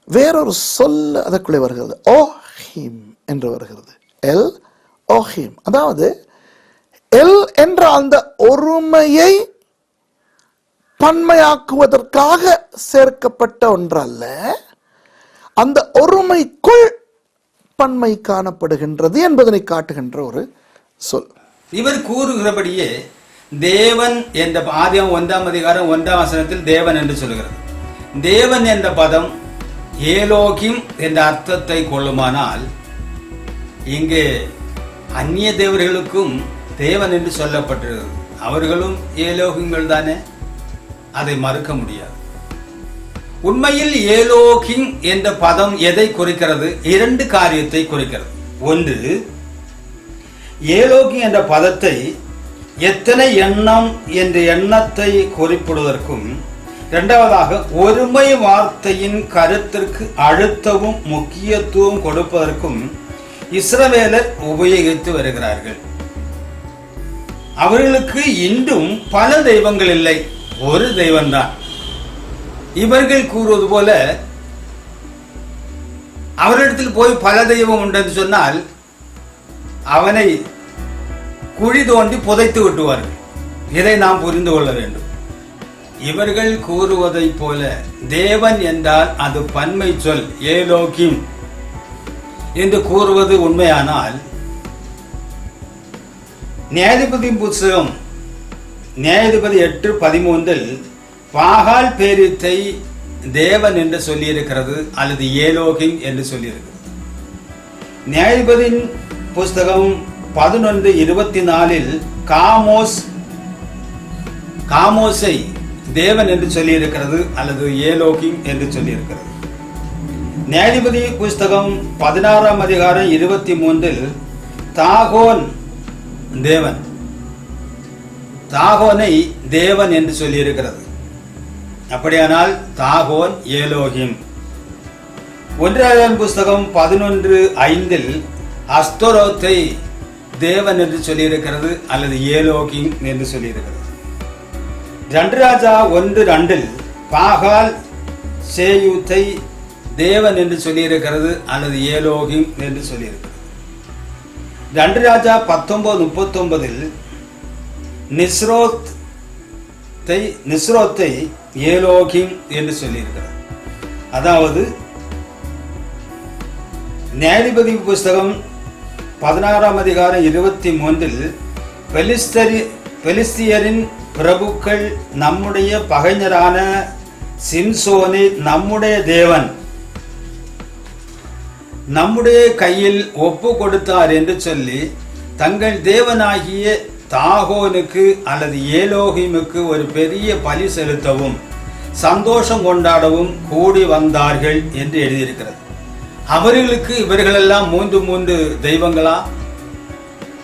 வேறொரு சொல் அதற்குள்ளே வருகிறது, ஓஹீம் என்று வருகிறது. எல் ஓஹீம், அதாவது எல் என்ற அந்த ஒருமையை பன்மையாக்குவதற்காக சேர்க்கப்பட்ட ஒன்றல்ல, அந்த ஒருமைக்குள் பன்மை காணப்படுகின்றது என்பதனை காட்டுகின்ற ஒரு சொல். இவர் கூறுகிறபடியே தேவன் என்ற ஆதியாகமம் 1ஆம் அதிகாரம் 1ஆம் வசனத்தில் தேவன் என்று சொல்கிறது. தேவன் என்ற பதம் ஏலோகிம் என்ற அர்த்தத்தை கொள்ளுமானால் இங்கே அந்நிய தேவர்களுக்கும் தேவன் என்று சொல்லப்பட்டிருக்கிறது. அவர்களும் ஏலோகிங்கள் தானே, அதை மறுக்க முடியாது. உண்மையில் ஏலோகிம் என்ற பதம் எதை குறிக்கிறது? 2 காரியத்தை குறிக்கிறது. ஒன்று, ஏலோகிம் என்ற பதத்தை எத்தனை எண்ணம் என்ற எண்ணத்தை குறிப்பிடுவதற்கும், இரண்டாவதாக ஒருமை வார்த்தையின் கருத்திற்கு அழுத்தமும் முக்கியத்துவம் கொடுப்பதற்கும் இஸ்ரவேலர் உபயோகித்து வருகிறார்கள். அவர்களுக்கு இன்றும் பல தெய்வங்கள் இல்லை, ஒரு தெய்வம்தான். இவர்கள் கூறுவது போல அவரிடத்தில் போய் பல தெய்வம் உண்டு சொன்னால் அவனை குழி தோண்டி புதைத்து விட்டுவார்கள். இதை நாம் புரிந்து கொள்ள வேண்டும். இவர்கள் கூறுவதை போல தேவன் என்றால் அது பன்மை சொல், ஏலோகிம் என்று கூறுவது உண்மையானால் நியாயாதிபதி புத்தகம் நியாயாதிபதி 8:13 பாகால் பேரித்தை தேவன் என்று சொல்லியிருக்கிறது அல்லது ஏலோகிம் என்று சொல்லியிருக்கிறது. நியாயாதிபதியின் புஸ்தகம் 11:24 காமோஸை தேவன் என்று சொல்லியிருக்கிறது அல்லது ஏலோகிம் என்று சொல்லியிருக்கிறது. நியாயாதிபதி புஸ்தகம் 16ஆம் அதிகாரம் 23 தாகோன் தேவன், தாகோனை தேவன் என்று சொல்லியிருக்கிறது. அப்படியானால் தாகோன் ஏலோகிம். 1 புஸ்தகம் 11:5 அஸ்தரோத்தை தேவன் என்று சொல்லியிருக்கிறது அல்லது ஏலோகிம் என்று சொல்லியிருக்கிறது. 2 ராஜா 1:2 பாகால் சேயூத்தை தேவன் என்று சொல்லியிருக்கிறது அல்லது ஏலோகிம் என்று சொல்லியிருக்கிறது. 2 ராஜா 19:39 நிஸ்ரோத்தை ஏலோகிம் என்று சொல்லியிருக்கிறது. அதாவது நியாயாதிபதி புஸ்தகம் 16ஆம் அதிகாரம் 23 பெலிஸ்தியரின் பிரபுக்கள் நம்முடைய பகைஞரான சிம்சோனை நம்முடைய தேவன் நம்முடைய கையில் ஒப்பு கொடுத்தார் என்று சொல்லி தங்கள் தேவனாகிய தாகோனுக்கு அல்லது ஏலோகிமுக்கு ஒரு பெரிய பலி செலுத்தவும் சந்தோஷம் கொண்டாடவும் கூடி வந்தார்கள் என்று எழுதியிருக்கிறது. அவர்களுக்கு இவர்களெல்லாம் மூன்று தெய்வங்களா?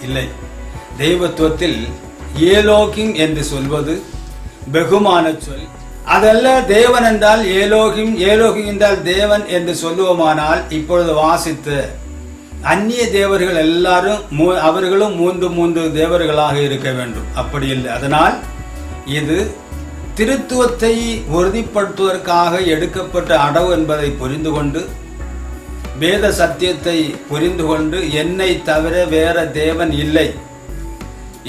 இல்லை. தெய்வத்துவத்தில் ஏலோகிம் என்று சொல்வது வெகுமான சொல். அதல்ல. தேவன் என்றால் ஏலோகிம், ஏலோகிம் என்றால் தேவன் என்று சொல்லுவோமானால் இப்பொழுது வாசித்த அந்நிய தேவர்கள் எல்லாரும் அவர்களும் மூன்று தேவர்களாக இருக்க வேண்டும். அப்படி இல்லை. அதனால் இது திருத்துவத்தை உறுதிப்படுத்துவதற்காக எடுக்கப்பட்ட அடவு என்பதை புரிந்து கொண்டு, வேத சத்தியத்தை புரிந்து கொண்டு, என்னை தவிர வேற தேவன் இல்லை,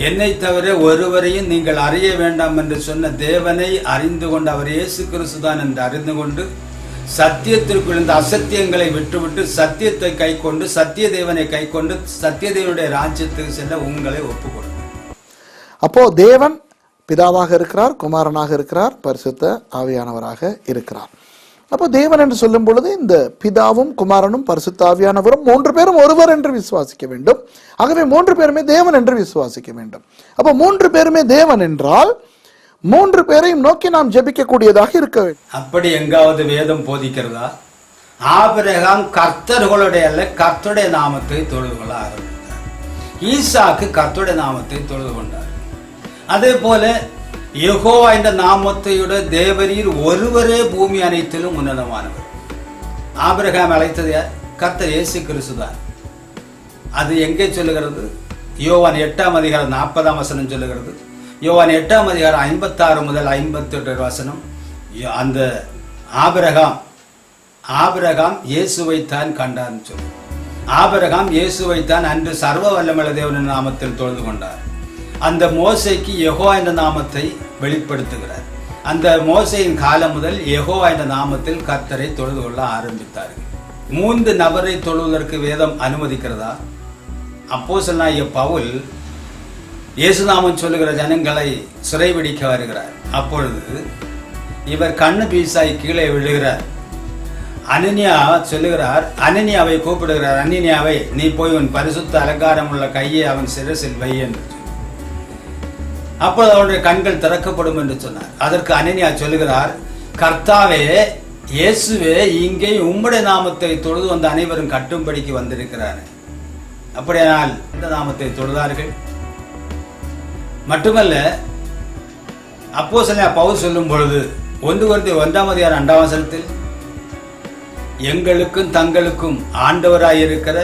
என்னை தவிர ஒருவரையும் நீங்கள் அறிய வேண்டாம் என்று சொன்ன தேவனை அறிந்து கொண்டு, அவர் இயேசு கிறிஸ்துதான் என்று அறிந்து கொண்டு, சத்தியத்திற்குள் இந்த அசத்தியங்களை விட்டுவிட்டு சத்தியத்தை கை கொண்டு, சத்திய தேவனை கை கொண்டு, சத்திய தேவனுடைய ராஜ்யத்துக்கு செல்ல உங்களை ஒப்புக்கொடுங்க. அப்போ தேவன் பிதாவாக இருக்கிறார், குமாரனாக இருக்கிறார், பரிசுத்த ஆவியானவராக இருக்கிறார். அப்போ தேவன் என்று சொல்லும் பொழுது இந்த பிதாவும் குமாரனும் பரிசுத்த ஆவியானவரும் 3 பேரும் ஒருவர் என்று விசுவாசிக்க வேண்டும். ஆகவே 3 பேருமே தேவன் என்று விசுவாசிக்க வேண்டும். அப்போ 3 பேருமே தேவன் என்றால் 3 பேரையும் நோக்கி நாம் ஜெபிக்கக்கூடியதாக இருக்க வேண்டும். அப்படி எங்காவது வேதம் போதிக்கிறதா? ஆபிரகாம் கர்த்தர்களுடைய அல்ல, கர்த்தருடைய நாமத்தை தொழுது கொள்ள ஆரம்பித்தார். ஈசாக்கு கர்த்தருடைய நாமத்தை தொழுது கொண்டார். அதே போல யெகோவா என்ற நாமத்தையுடைய தேவரீர் ஒருவரே பூமி அனைத்திலும் உன்னதமானவர். ஆபிரகாம் அழைத்தது யார்? கர்த்தர் இயேசு கிறிஸ்துதான். அது எங்கே சொல்லுகிறது? யோவான் 8ஆம் அதிகாரம் 40ஆம் வசனம் சொல்லுகிறது. யோவான் 8ஆம் அதிகாரம் 56 முதல் 58 வசனம். அந்த ஆபிரகாம் இயேசுவைத்தான் கண்டார்னு சொல்லு. ஆபிரகாம் இயேசுவைத்தான் அன்று சர்வ வல்லமையுள்ள தேவனின் நாமத்தில் தொழுது கொண்டார். அந்த மோசைக்கு யெகோவா என்ற நாமத்தை வெளிப்படுத்துகிறார். அந்த மோசையின் காலம் முதல் யெகோவா என்ற நாமத்தில் கர்த்தரை தொழுது கொள்ள ஆரம்பித்தார்கள். 3 நபரை தொழுவதற்கு வேதம் அனுமதிக்கிறதா? அப்போஸ்தலனாகிய பவுல் இயேசுநாமம் சொல்லுகிற ஜனங்களை சிறைபிடிக்க வருகிறார். அப்பொழுது இவர் கண்ணு பீசாய் கீழே விழுகிறார். அனனியா சொல்லுகிறார், அனனியாவை கூப்பிடுகிறார். அனனியாவை, நீ போய் உன் பரிசுத்த அலங்காரம் உள்ள கையை அவன் சிரசில் வை என்று. அப்பொழுது அவனுடைய கண்கள் திறக்கப்படும் என்று சொன்னார். அதற்கு அனனியா சொல்லுகிறார், கர்த்தாவே, இயேசுவே, இங்கே உம்முடைய நாமத்தை தொழுது வந்த அனைவரும் கட்டும்படிக்கு வந்திருக்கிறார். அப்படியானால் இந்த நாமத்தை தொழுதார்கள். மட்டுமல்ல, அப்போஸ்தலனாகிய பவுல் சொல்லும் பொழுது 1 கொரிந்தியர் 1ஆம் அதிகாரம் 2ஆம் வசனத்தில் எங்களுக்கும் தங்களுக்கும் ஆண்டவராயிருக்கிற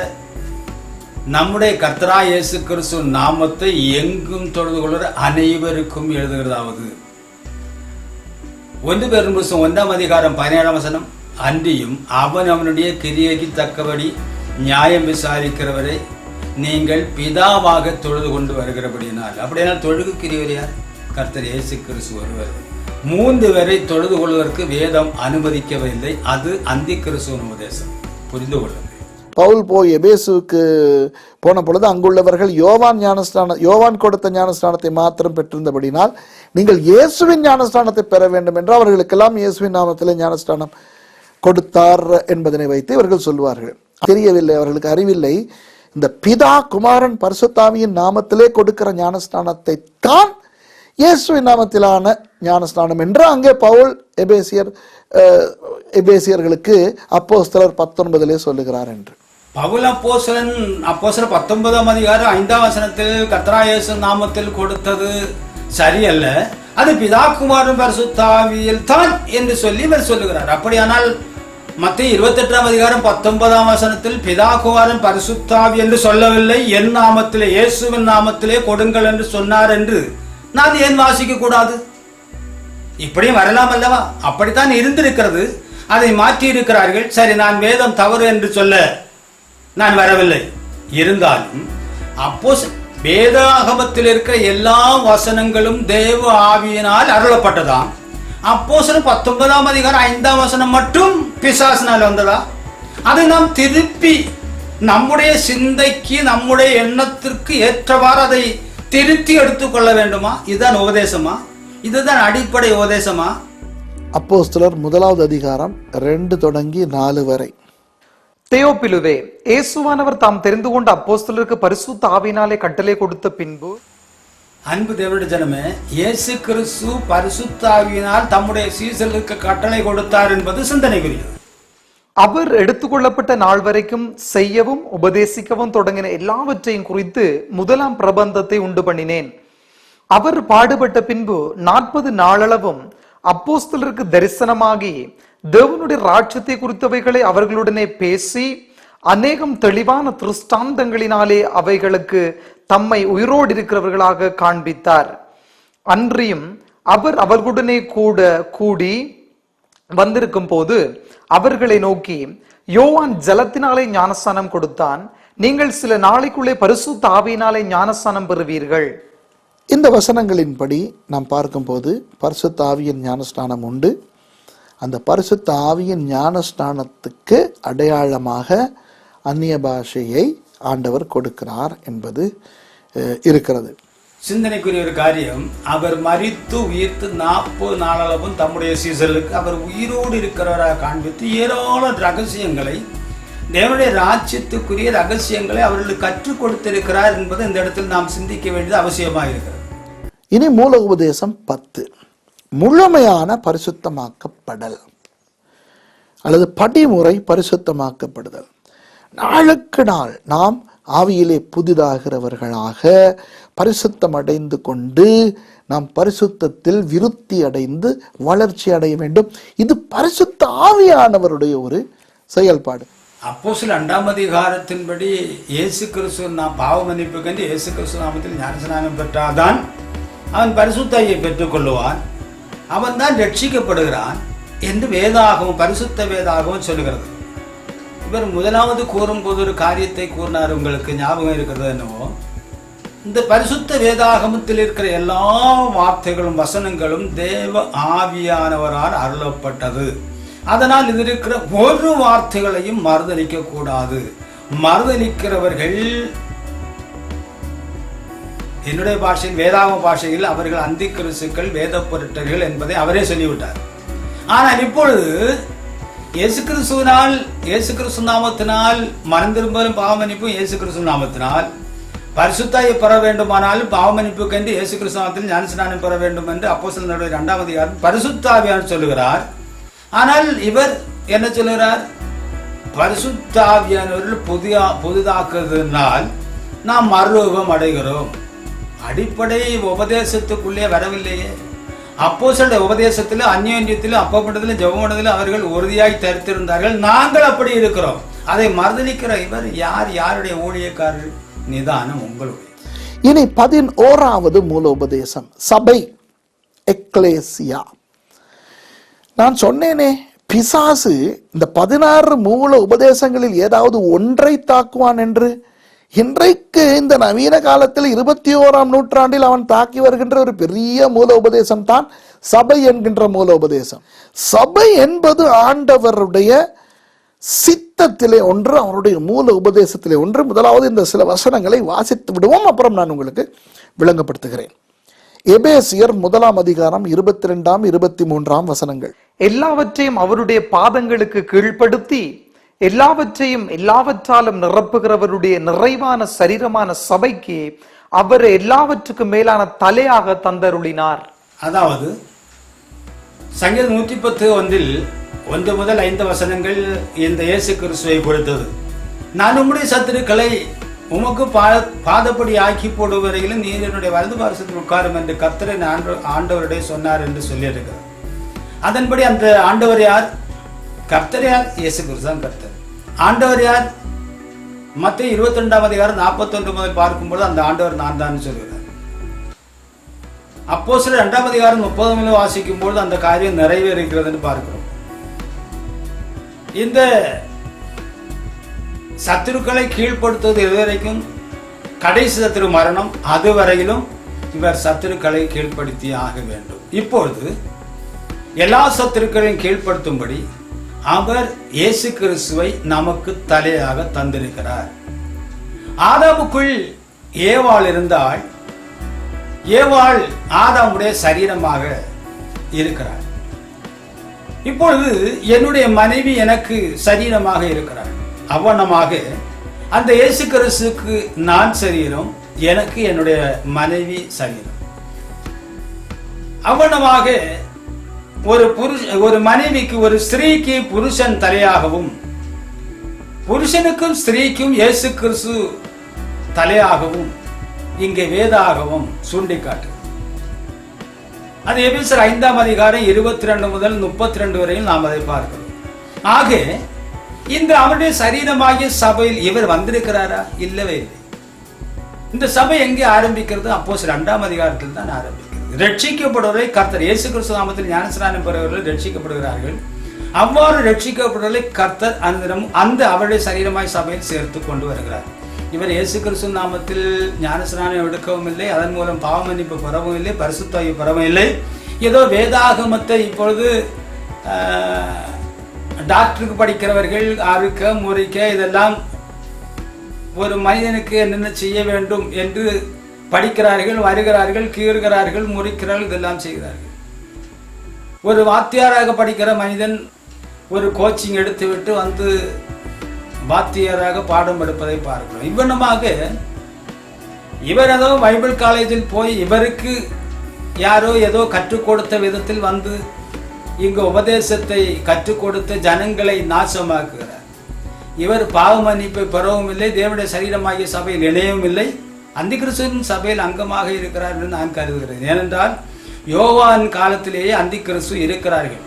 நம்முடைய கர்த்தராகிய இயேசு கிறிஸ்து நாமத்தை எங்கும் தொழுது கொள்கிற அனைவருக்கும் எழுதுகிறதாவது. 1 பேதுரு 1ஆம் அதிகாரம் 17ஆம் வசனம், அன்றியும் அவனுடைய கிரியைக்கு தக்கபடி நியாயம் விசாரிக்கிறவரை நீங்கள் பிதாவாக தொழுது கொண்டு வருகிறபடியினால். அப்படியானால் தொழுகுக்கிறவர் யார்? கர்த்தர் இயேசு கிறிஸ்து ஒருவர். 3 பேரை தொழுது கொள்வதற்கு வேதம் அனுமதிக்கவில்லை. அது அந்தி கிறிஸ்துவின் உபதேசம். புரிந்து கொள்ளுங்கள். பவுல் போய் எபேசுக்கு போன பொழுது அங்குள்ளவர்கள் யோவான் கொடுத்த ஞானஸ்நானத்தை மாத்திரம் பெற்றிருந்தபடினால் நீங்கள் இயேசுவின் ஞானஸ்நானத்தை பெற வேண்டும் என்று அவர்களுக்கெல்லாம் இயேசுவின் நாமத்திலே ஞானஸ்நானம் கொடுத்தார் என்பதனை வைத்து இவர்கள் சொல்வார்கள். தெரியவில்லை, அவர்களுக்கு அறிவில்லை. இந்த பிதா குமாரன் பரிசுத்தாவியின் நாமத்திலே கொடுக்கிற ஞானஸ்நானத்தை தான் இயேசுவின் நாமத்திலான ஞானஸ்நானம் என்று அங்கே பவுல் எபேசியர்களுக்கு அப்போஸ்தலர் 19 சொல்லுகிறார் என்று. பவுல் அப்போஸ்தலர் 19ஆம் அதிகாரம் 5ஆம் வசனத்தில் கர்த்தராகிய இயேசு நாமத்தில் கொடுத்தது சரியல்ல, அது பிதா குமாரன் பரிசுத்த ஆவியில் தான் என்று சொல்லி இவர் சொல்லுகிறார். அப்படியானால் மத்தேயு 28ஆம் அதிகாரம் 19ஆம் வசனத்தில் பிதா குமாரன் பரிசுத்த ஆவி என்று சொல்லவில்லை, என் நாமத்திலே இயேசுவின் நாமத்திலே கொடுங்கள் என்று சொன்னார் என்று நான் ஏன் வாசிக்க கூடாது? இப்படியும் வரலாம் அல்லவா? அப்படித்தான் இருந்திருக்கிறது. அதை மாற்றி இருக்கிறார்கள். சரி, நான் வேதம் தவறு என்று சொல்ல நான் வரவில்லை. இருந்தாலும் வேதாகமத்தில் இருக்கிற எல்லா வசனங்களும் தேவ ஆவியினால் அருளப்பட்டதாம். அப்போஸ்தலர் 19ஆம் அதிகாரம் 5ஆம் வசனம் மட்டும் பிசாசினால் வந்ததா? அதை நாம் திருப்பி நம்முடைய சிந்தைக்கு, நம்முடைய எண்ணத்திற்கு ஏற்றவாறு அதை திருத்தி எடுத்துக்கொள்ள வேண்டுமா? இதுதான் உபதேசமா? இதுதான் அடிப்படை உபதேசமா? அப்போஸ்தலர் 1ஆவது அதிகாரம் 2 தொடங்கி 4 வரை. தேயோப்பிலுவே, இயேசுவானவர் தாம் தெரிந்து கொண்ட அப்போஸ்தலருக்கு பரிசுத்த ஆவியினாலே கட்டளை கொடுத்த பின்பு அன்பு தேவனுடைய ஜனமே, இயேசு கிறிஸ்து பரிசுத்த ஆவியினால் தம்முடைய சீசர்களுக்கு கட்டளை கொடுத்தார் என்பது சிந்தனைக்குரியது. அவர் எடுத்துக்கொள்ளப்பட்ட நாள் வரைக்கும் செய்யவும் உபதேசிக்கவும் தொடங்கின எல்லாவற்றையும் குறித்து முதலாம் பிரபந்தத்தை உண்டு பண்ணினேன். அவர் பாடுபட்ட பின்பு 40 நாளளவும் அப்போஸ்தலருக்கு தரிசனமாகி தேவனுடைய ராஜ்யத்தை குறித்தவைகளை அவர்களுடனே பேசி அநேகம் தெளிவான திருஷ்டாந்தங்களினாலே அவைகளுக்கு தம்மை உயிரோடு இருக்கிறவர்களாக காண்பித்தார். அன்றியும் அவர் அவர்களுடனே கூடி வந்திருக்கும் போது அவர்களை நோக்கி, யோவான் ஜலத்தினாலே ஞானஸ்நானம் கொடுத்தான், நீங்கள் சில நாளைக்குள்ளே பரிசுத்த ஆவியினாலே ஞானஸ்நானம் பெறுவீர்கள். இந்த வசனங்களின்படி நாம் பார்க்கும்போது பரிசுத்த ஆவியின் ஞானஸ்நானம் உண்டு. அந்த பரிசுத்த ஆவியின் ஞானஸ்நானத்துக்கு அடையாளமாக அந்நிய பாஷையை ஆண்டவர் கொடுக்கிறார் என்பது இருக்கிறது. சிந்தனைக்குரிய ஒரு காரியம், அவர் மரித்து உயிர்த்து 40 நாளளவும் தம்முடைய சீசர்களுக்கு அவர் உயிரோடு இருக்கிறவராக காண்பித்து ஏராள ரகசியங்களை, தேவனுடைய ராஜ்யத்துக்குரிய ரகசியங்களை அவர்களுக்கு கற்றுக் கொடுத்திருக்கிறார் என்பது இந்த இடத்தில் நாம் சிந்திக்க வேண்டியது அவசியமாக இருக்கிறது. இனி மூல உபதேசம் 10, முழுமையான பரிசுத்தமாக்கப்படுதல் அல்லது படிமுறை பரிசுத்தமாக்கப்படுதல். நாளுக்கு நாள் நாம் ஆவியிலே புதிதாகிறவர்களாக பரிசுத்தம் அடைந்து கொண்டு நாம் பரிசுத்தத்தில் விருத்தி அடைந்து வளர்ச்சி அடைய வேண்டும். இது பரிசுத்த ஆவியானவருடைய ஒரு செயல்பாடு. அப்போஸ்தலர் 2ஆம் அதிகாரத்தின்படி இயேசு கிறிஸ்து நாம் பாவ மன்னிப்புக்கென்று இயேசு கிறிஸ்து நாமத்தில் ஞானஸ்நானம் பெற்றாதான் அவன் பரிசுத்தையை பெற்றுக்கொள்ளுவான், அவன் தான் ரட்சிக்கப்படுகிறான் என்று வேதாகவும் பரிசுத்த வேதாகவும் சொல்லுகிறது. இவர் முதலாவது கூறும்போது ஒரு காரியத்தை கூறினார், உங்களுக்கு ஞாபகம் இருக்கிறது என்னவோ, இந்த பரிசுத்த வேதாகமத்தில் இருக்கிற எல்லா வார்த்தைகளும் வசனங்களும் தேவ ஆவியானவரால் அருளப்பட்டது. அதனால் இது இருக்கிற ஒரு வார்த்தைகளையும் மறுதலிக்க கூடாது. மறுதலிக்கிறவர்கள், என்னுடைய பாஷையில் வேதாகம பாஷையில் அவர்கள் அந்தி கிறிஸ்துக்கள், வேத பொருட்டர்கள் என்பதை அவரே சொல்லிவிட்டார். ஆனால் இப்பொழுது இயேசு கிறிஸ்துவினால், இயேசு கிறிஸ்து நாமத்தினால் மறந்திருந்தாலும் பாவமன்னிப்பும், இயேசு கிறிஸ்து நாமத்தினால் பரிசுத்தாயை பெற வேண்டுமானாலும் பாவமன்னிப்புக்கென்று இயேசு கிறிஸ்து நாமத்தில் ஞானஸ்நானம் பெற வேண்டும் என்று அப்போஸ்தலர் 2ஆம் அதிகாரம் பரிசுத்தாவியார் சொல்லுகிறார். ஆனால் இவர் என்ன சொல்லுகிறார்? பரிசுத்தாவியானவர்கள் புதிதாக்குவதனால் நாம் மறுரூபம் அடைகிறோம். அடிப்படை உபதேசத்துக்குள்ளே வரவில்லையே. அப்போஸ்தலருடைய உபதேசத்தில், அந்யோன்யத்தில், அப்பப்பட்டதில், ஜெபமண்டதில் அவர்கள் உறுதியாய் தரித்திருந்தார்கள். நாங்கள் அப்படி இருக்கிறோம். அதை மறுதலிக்கிற இவர் யார்? யாருடைய ஊழியக்காரர்? நிதானம் உங்களுடைய. இனி 11வது மூல உபதேசம், சபை, எக்லேசியா. நான் சொன்னேனே, பிசாசு இந்த 16 மூல உபதேசங்களில் ஏதாவது ஒன்றை தாக்குவான் என்று. இன்றைக்கு இந்த நவீன காலத்தில் 21ஆம் நூற்றாண்டில் அவன் தாக்கி வருகின்ற ஒரு பெரிய மூல உபதேசம் தான் சபை என்கின்ற மூல உபதேசம். சபை என்பது ஆண்டவருடைய சித்தத்திலே ஒன்று, அவருடைய மூல உபதேசத்திலே ஒன்று. முதலாவது இந்த சில வசனங்களை வாசித்து விடுவோம், அப்புறம் நான் உங்களுக்கு விளங்கப்படுத்துகிறேன். எபேசியர் 1ஆம் அதிகாரம் 22ஆம் 23ஆம் வசனங்கள். எல்லாவற்றையும் அவருடைய பாதங்களுக்கு கீழ்ப்படுத்தி எல்லாவற்றையும் எல்லாவற்றாலும் நிரப்புகிறவருடைய நிறைவான சரீரமான சபைக்கு அவர் எல்லாவற்றுக்கும் மேலான தலையாக தந்தருளினார். அதாவது சங்கீதம் 110:1 1 முதல் 5 வசனங்கள் இந்த இயேசு கிறிஸ்துவை கொடுத்தது. நான் உம்முடைய சத்துருக்களை உமக்கு பாதப்படி ஆக்கி போடும் வரையிலும் நீர் என்னுடைய வலது பாரசத்தில் உட்காரும் என்று கர்த்தரின் ஆண்டவருடைய சொன்னார் என்று சொல்லியிருக்கிறார். அதன்படி அந்த ஆண்டவர் யார்? கர்த்தர் யார்? இயேசு கிறிஸ்து தான் கர்த்தர். ஆண்டவர் யார்? மத்தேயு 22ஆம் அதிகாரம் 41 முதல் பார்க்கும்போது அந்த ஆண்டவர் நான் தான் சொல்கிறார். அப்போஸ்தலர் 2ஆம் அதிகாரம் 30 முதல் வாசிக்கும் பொழுது அந்த காரியம் நிறைவேறுகிறது என்று பார்க்கிறோம். இந்த சத்துருக்களை கீழ்ப்படுத்துவது எதுவரைக்கும்? கடைசி சத்துரு மரணம், அதுவரையிலும் இவர் சத்துருக்களை கீழ்ப்படுத்தி ஆக வேண்டும். இப்பொழுது எல்லா சத்துருக்களையும் கீழ்ப்படுத்தும்படி அவர் இயேசு கிறிஸ்துவை நமக்கு தலையாக தந்திருக்கிறார். ஆதாமுக்குள் ஏவாள் இருந்தால், ஏவாள் ஆதாமுடைய சரீரமாக இருக்கிறார். இப்பொழுது என்னுடைய மனைவி எனக்கு சரீரமாக இருக்கிறார். அவ்வண்ணமாக அந்த இயேசு கிறிஸ்துக்கு நான் சரீரம், எனக்கு என்னுடைய மனைவி சரீரம். அவ்வளவாக ஒரு மனைவிக்கு, ஒரு ஸ்திரீக்கு புருஷன் தலையாகவும், புருஷனுக்கும் ஸ்திரீக்கும் இயேசு கிறிஸ்து தலையாகவும் இங்கே வேதாகமம் சுண்டிக்காட்டு. அது எபேசியர் 5ஆம் அதிகாரம் 22 முதல் 32 வரையும் நாம் அதை பார்க்கிறோம். ஆக இந்த அவருடைய சரீரமாகிய சபையில் இவர் வந்திருக்கிறாரா? இல்லவே இல்லை. இந்த சபை எங்கே ஆரம்பிக்கிறது? அப்போஸ்தலர் 2ஆம் அதிகாரத்தில் தான் ஆரம்பிக்கிறது. ரட்சிக்கப்படுவதை கர்த்தர் இயேசு கிறிஸ்து நாமத்தில் ஞானஸ்நானம் பெறுவர்கள் ரட்சிக்கப்படுகிறார்கள். அவ்வாறு ரட்சிக்கப்படுவதை கர்த்தர் அந்த அவருடைய சரீரமாய் சபையில் சேர்த்து கொண்டு வருகிறார். இவர் இயேசு கிறிஸ்து நாமத்தில் ஞானஸ்நானம் எடுக்கவும் இல்லை, அதன் மூலம் பாவ மன்னிப்பு பெறவும் இல்லை, பரிசுத்த ஆவி பெறவும் இல்லை. ஏதோ வேதாகமத்தை இப்பொழுது டாக்டருக்கு படிக்கிறவர்கள் அறுக்க முறிக்க இதெல்லாம் ஒரு மனிதனுக்கு என்னென்ன செய்ய வேண்டும் என்று படிக்கிறார்கள், வருகிறார்கள், கீறுகிறார்கள், முறிக்கிறார்கள், இதெல்லாம் செய்கிறார்கள். ஒரு வாத்தியாராக படிக்கிற மனிதன் ஒரு கோச்சிங் எடுத்துவிட்டு வந்து வாத்தியாராக பாடம் எடுப்பதை பார்க்கிறோம். இவ்வளமாக இவர் ஏதோ பைபிள் காலேஜில் போய் இவருக்கு யாரோ ஏதோ கற்றுக் கொடுத்த விதத்தில் வந்து இங்கு உபதேசத்தை கற்றுக் கொடுத்து ஜனங்களை நாசமாக்குகிறார். இவர் பாவ மன்னிப்பை பெறவும் இல்லை, தேவனுடைய சரீரமாகிய சபையில் இணையவும் இல்லை, அந்தி கிறிஸ்துவின் சபையில் அங்கமாக இருக்கிறார் என்று நான் கருதுகிறேன். ஏனென்றால் யோவான் காலத்திலேயே அந்தி கிறிஸ்து இருக்கிறார்கள்.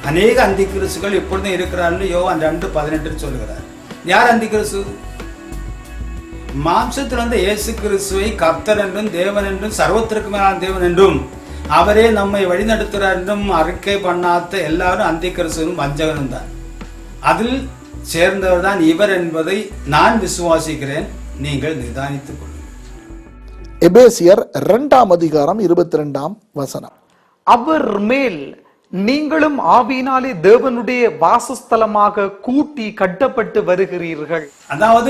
அநேக அந்தி கிறிஸ்துகள் இப்பொழுதும் இருக்கிறார்கள். யோவான் 2:18 சொல்லுகிறார். யார் அந்தி கிறிஸ்து? மாம்சத்தில் வந்த இயேசு கிறிஸ்துவை கர்த்தர் என்றும் தேவன் என்றும் சர்வத்திற்கு மேலான தேவன் என்றும் அவரே நம்மை வழிநடத்துகிறார் என்றும் அறிக்கை பண்ணாத எல்லாரும் அந்தி கிறிஸ்துவும் வஞ்சகனும் தான். அதில் சேர்ந்தவர் தான் இவர் என்பதை நான் விசுவாசிக்கிறேன். நீங்கள் நிதானித்துக் கொள்ளுங்கள். எபேசியர் 2ஆம் அதிகாரம் 22ஆம் வசனம். அவர் மேல் நீங்களும் ஆவியினாலே தேவனுடைய வாசஸ்தலமாக கூட்டி கட்டப்பட்டு வருகிறீர்கள். அதாவது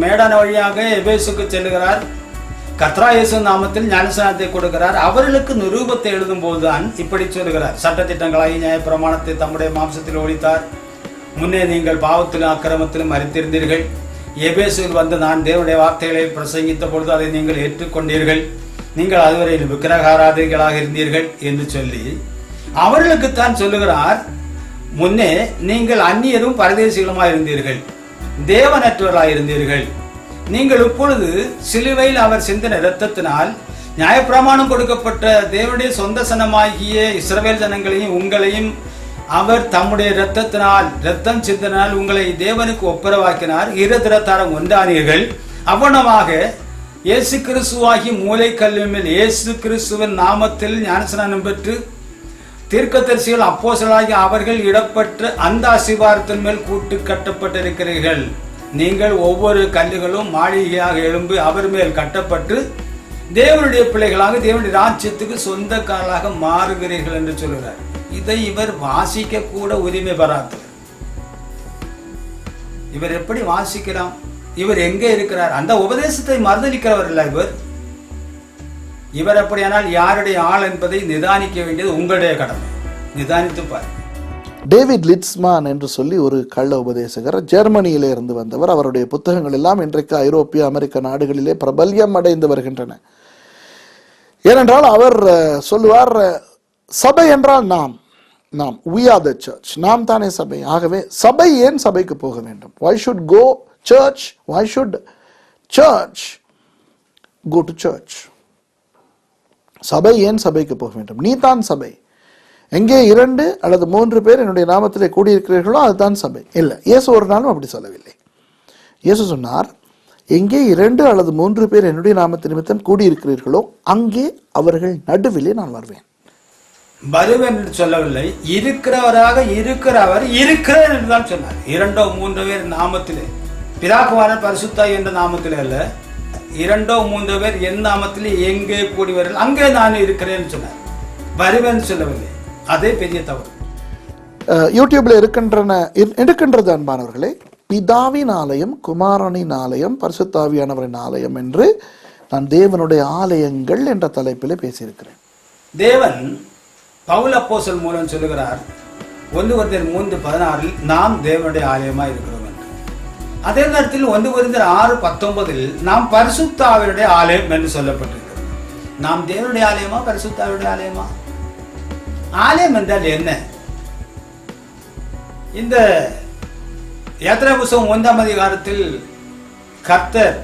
மேடான வழியாக எபேசுக்கு செல்லுகிறார். கர்த்தராகிய இயேசு நாமத்தில் ஞானஸ்நானத்தை கொடுக்கிறார். அவர்களுக்கு நிரூபத்தை எழுதும் போதுதான் இப்படி சொல்லுகிறார். சட்டத்திட்டங்களாகி நியாயப்பிரமாணத்தை தம்முடைய மாம்சத்தில் ஒழித்தார். முன்னே நீங்கள் பாவத்திலும் அக்கிரமத்திலும் மரித்திருந்தீர்கள். எபேசுவில் வந்து நான் தேவனுடைய வார்த்தைகளை பிரசங்கித்த பொழுது அதை நீங்கள் ஏற்றுக்கொண்டீர்கள். நீங்கள் அதுவரை விக்கிரகாராதிகளாக இருந்தீர்கள் என்று சொல்லி அவர்களுக்குத்தான் சொல்லுகிறார். முன்னே நீங்கள் அந்நியரும் பரதேசிகளுமாய் இருந்தீர்கள், தேவனற்றவர்களாய் இருந்தீர்கள். நீங்கள் இப்பொழுது சிலுவையில் அவர் சிந்தின இரத்தத்தினால் நியாயப்பிரமாணம் கொடுக்கப்பட்ட தேவனுடைய சொந்த சனமாகிய இஸ்ரவேல் ஜனங்களையும் உங்களையும் அவர் தம்முடைய இரத்தம் சிந்தினால் உங்களை தேவனுக்கு ஒப்புரவாக்கினார். இருதிரத்தாரம் ஒன்றானீர்கள். அவ்வளவாக இயேசு கிறிஸ்துவாகி மூலைக்கல்லின் மேல் இயேசு கிறிஸ்துவின் நாமத்தில் ஞானஸ்நானம் பெற்று தீர்க்கதரிசிகள் அப்போஸ்தலராகிய அவர்கள் இடப்பட்ட அந்த அஸ்திபாரத்தின் மேல் கூட்டு கட்டப்பட்டிருக்கிறீர்கள். நீங்கள் ஒவ்வொரு கல்லுகளும் மாளிகையாக எழும்பி அவர் மேல் கட்டப்பட்டு தேவனுடைய பிள்ளைகளாக தேவனுடைய ராஜ்யத்துக்கு சொந்தக்காரர்களாக மாறுகிறீர்கள் என்று சொல்கிறார். இதை இவர் வாசிக்க கூட உரிமை பெறாதவர். இவர் எப்படி வாசிக்கலாம்? இவர் எங்கே இருக்கிறார்? அந்த உபதேசத்தை மறுதலிக்கிறவர் அல்ல இவர் அப்படியானால் யாருடைய ஆள் என்பதை நிதானிக்க வேண்டியது உங்களுடைய கடமை. நிதானித்து பாருங்கள். டேவிட் லிட்ஸ்மான் என்று சொல்லி ஒரு கள்ள உபதேசகர், ஜெர்மனியிலே இருந்து வந்தவர். அவருடைய புத்தகங்கள் எல்லாம் இன்றைக்கு ஐரோப்பிய அமெரிக்க நாடுகளிலே பிரபல்யம் அடைந்து வருகின்றன. ஏனென்றால் அவர் சொல்லுவார், சபை என்றால் நாம் we are the church, நாம் தானே சபை. ஆகவே சபை ஏன் சபைக்கு போக வேண்டும்? why should go church? why should church go to church? சபை ஏன் சபைக்கு போக வேண்டும்? நீ தான் சபை. எங்கே 2 அல்லது 3 பேர் என்னுடைய நாமத்திலே கூடியிருக்கிறீர்களோ அதுதான் சபை. இல்லை, இயேசு ஒரு நாளும் அப்படி சொல்லவில்லை. இயேசு சொன்னார், எங்கே 2 அல்லது 3 பேர் என்னுடைய நாமத்தின் நிமித்தம் கூடியிருக்கிறீர்களோ அங்கே அவர்கள் நடுவிலே நான் வருவேன். வருவேன் என்று சொல்லவில்லை, இருக்கிறவராக இருக்கிறவர் இருக்கிறார் என்று தான் சொன்னார். 2 3 பேர் நாமத்திலே, பிதாகுமாரன் பரிசுத்தாய் என்ற நாமத்திலே அல்ல, 2 3 பேர் என் நாமத்திலே எங்கே கூடிவர்கள் அங்கே நான் இருக்கிறேன் சொன்னார். வருவேன் சொல்லவில்லை. அதே பெரிய தவறு. யூடியூப்ல இருக்கின்றது அன்பானவர்களே. பிதாவின் ஆலயம், குமாரனின் ஆலயம், பரிசுத்தாவியானவரின் ஆலயம் என்று நான் தேவனுடைய ஆலயங்கள் என்ற தலைப்பிலே பேசியிருக்கிறேன். தேவன் பவுல் அப்போஸ்தலன் மூலம் சொல்லுகிறார் 1 Corinthians 3:16 நாம் தேவனுடைய ஆலயமாக இருக்கிறோம் என்று. அதே நேரத்தில் 1 கொரிந்தியர் 6:19 நாம் பரிசுத்த ஆவியுடைய ஆலயம் என்று சொல்லப்பட்டிருக்கிறது. நாம் தேவனுடைய ஆலயமா, பரிசுத்த ஆவியுடைய ஆலயமா? ஆலயம் என்றால் என்ன? இந்த யாத்திரா புஸ்தகம் 1ஆம் அதிகாரத்தில் கர்த்தர்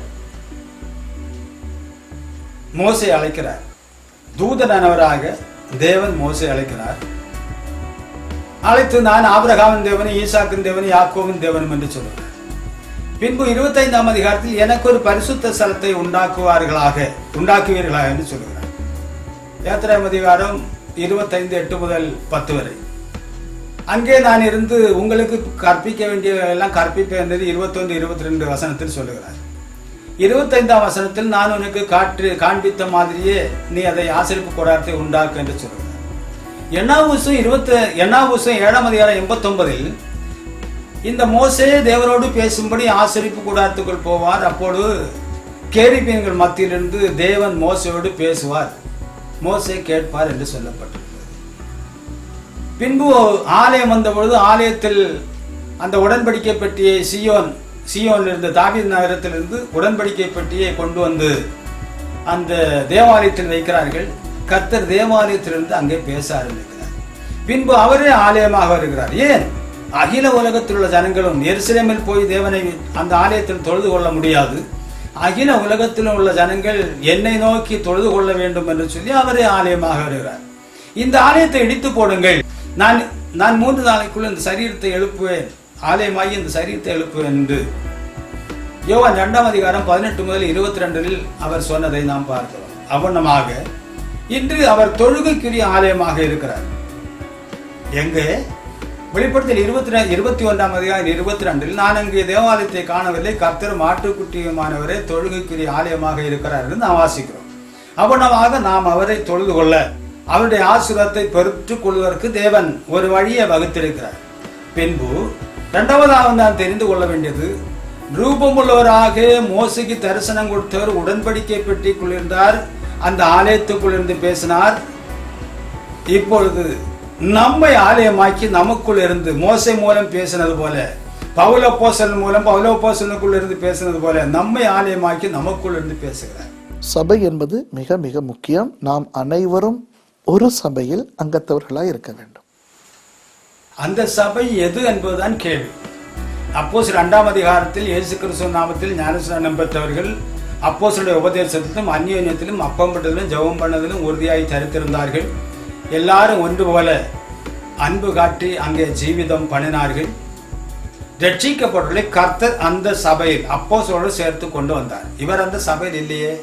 மோசே அழைக்கிறார். தூதனானவராக தேவன் மோசே அழைக்கிறார். அழைத்து நான் ஆபிரகாமின் தேவன், ஈசாக்கின் தேவன், யாக்கோவின் தேவனும் என்று சொல்கிறார். பின்பு 25ஆம் அதிகாரத்தில் எனக்கு ஒரு பரிசுத்த ஸ்தலத்தை உண்டாக்குவீர்களாக என்று சொல்கிறார். யாத்திராம் அதிகாரம் 25:8 முதல் 10 வரை. அங்கே நான் இருந்து உங்களுக்கு கற்பிக்க வேண்டியதெல்லாம் கற்பிப்பேன் என்று 21-22 வசனத்தில் சொல்லுகிறார். 25ஆம் வசனத்தில் நான் உனக்கு காண்பித்த மாதிரியே நீ அதை ஆசரிப்பு கூடாரத்தை உண்டாக்கு என்று சொல்கிறார். எண்ணாபுசம் 7ஆம் அதிகாரம் 89 இந்த மோசே தேவனோடு பேசும்படி ஆசரிப்பு கூடாரத்துக்குள் போவார். அப்போது கேருபீன்கள் மத்தியிலிருந்து தேவன் மோசையோடு பேசுவார், மோசே கேட்பார் என்று சொல்லப்பட்டிருக்கிறது. பின்பு ஆலயம் வந்த பொழுது ஆலயத்தில் அந்த உடன்படிக்கை பெட்டியை சியோனில் இருந்து, தாவீது நகரத்திலிருந்து உடன்படிக்கை பெட்டியை கொண்டு வந்து அந்த தேவாலயத்தில் வைக்கிறார்கள். கர்த்தர் தேவாலயத்திலிருந்து அங்கே பேச ஆரம்பிக்கிறார். பின்பு அவரே ஆலயமாக வருகிறார். ஏன்? அகில உலகத்தில் உள்ள ஜனங்களும் எருசலேமில் போய் தேவனை அந்த ஆலயத்தில் தொழுது கொள்ள முடியாது. அகில உலகத்தில் உள்ள ஜனங்கள் என்னை நோக்கி தொழுது கொள்ள வேண்டும் என்று சொல்லி அவரே ஆலயமாக வருகிறார். இந்த ஆலயத்தை இடித்து போடுங்கள், நான் 3 நாளைக்குள்ள இந்த சரீரத்தை எழுப்புவேன், ஆலயமாகி இந்த சரீரத்தை எழுப்புவேன் என்று யோவான் 2ஆம் அதிகாரம் 18 முதல் 22 அவர் சொன்னதை நாம் பார்க்கிறோம். அவனமாக இன்று அவர் தொழுகைக்குரிய ஆலயமாக இருக்கிறார். எங்கே? வெளிப்படுத்தல் 21ஆம் அதிகாரம் 22 நான் அங்கே தேவாலயத்தை காணவில்லை, கர்த்தர் மாட்டுக்குட்டியுமானவரே தொழுகைக்குரிய ஆலயமாக இருக்கிறார் என்று நாம் வாசிக்கிறோம். அவனமாக நாம் அவரை தொழுது கொள்ள, அவருடைய ஆசீர்வாதத்தை பெற்றுக் கொள்வதற்கு தேவன் ஒரு வழியை வகுத்திருக்கிறார். பின்பு 2ஆவதாக நாம் தெரிந்து கொள்ள வேண்டியது, ரூபமுள்ளவராக மோசைக்கு தரிசனம் கொடுத்தவர் உடன்படிக்கை பெட்டிக்குள் இருந்தார், அந்த ஆலயத்துக்குள் இருந்து பேசினார். இப்பொழுது நம்மை ஆலயமாக்கி நமக்குள் இருந்து மோசை மூலம் பேசினது போல, பவுலப்போஸ்தலன் மூலம் பவுலப்போஸ்தலனுக்குள் இருந்து பேசினது போல நம்மை ஆலயமாக்கி நமக்குள் இருந்து பேசுகிறார். சபை என்பது மிக மிக முக்கியம். நாம் அனைவரும் ஒரு சபையில் அங்கத்தவர்களாய் இருக்க வேண்டும். அந்த சபை எது என்பதுதான் கேள்வி. அப்போஸ்தலர் 2ஆம் அதிகாரத்தில் இயேசு கிறிஸ்துவின் நாமத்தில் ஞானஸ்நானம் பெற்றவர்கள் அப்போஸ்தலருடைய உபதேசத்திலும் அந்யோன்யத்திலும் அப்பம் பட்டதிலும் ஜெபம் பண்ணதிலும் உறுதியாய் தரித்திருந்தார்கள். எல்லாரும் ஒன்று போல அன்பு காட்டி அங்கே ஜீவிதம் பண்ணினார்கள். ரட்சிக்கப்பட்டவர்களை கர்த்தர் அந்த சபையில் அப்போஸ்தலரோடு சேர்த்து கொண்டு வந்தார். இவர் அந்த சபையில் இல்லையே,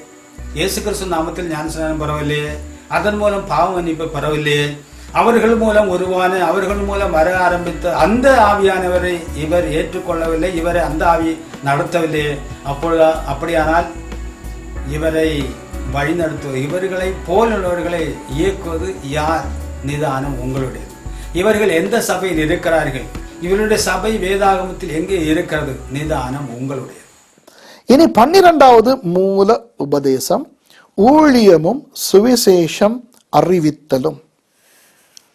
இயேசு கிறிஸ்து நாமத்தில் ஞானஸ்நானம் பெறவில்லையே, அதன் மூலம் பாவ மன்னிப்பு பெறவில்லையே, அவர்கள் மூலம் வர ஆரம்பித்த அந்த ஆவியானவரை இவர் ஏற்றுக்கொள்ளவில்லை, இவரை அந்த ஆவி நடத்தவில்லையே. அப்படியானால் இவரை வழிநடத்துவது, இவர்களை போலுள்ளவர்களை இயக்குவது யார்? நிதானம் உங்களுடையது. இவர்கள் எந்த சபையில் இருக்கிறார்கள்? இவருடைய சபை வேதாகமத்தில் எங்கே இருக்கிறது? நிதானம் உங்களுடையது. இனி 12வது மூல உபதேசம், ஊழியமும் சுவிசேஷம் அறிவித்தலும்.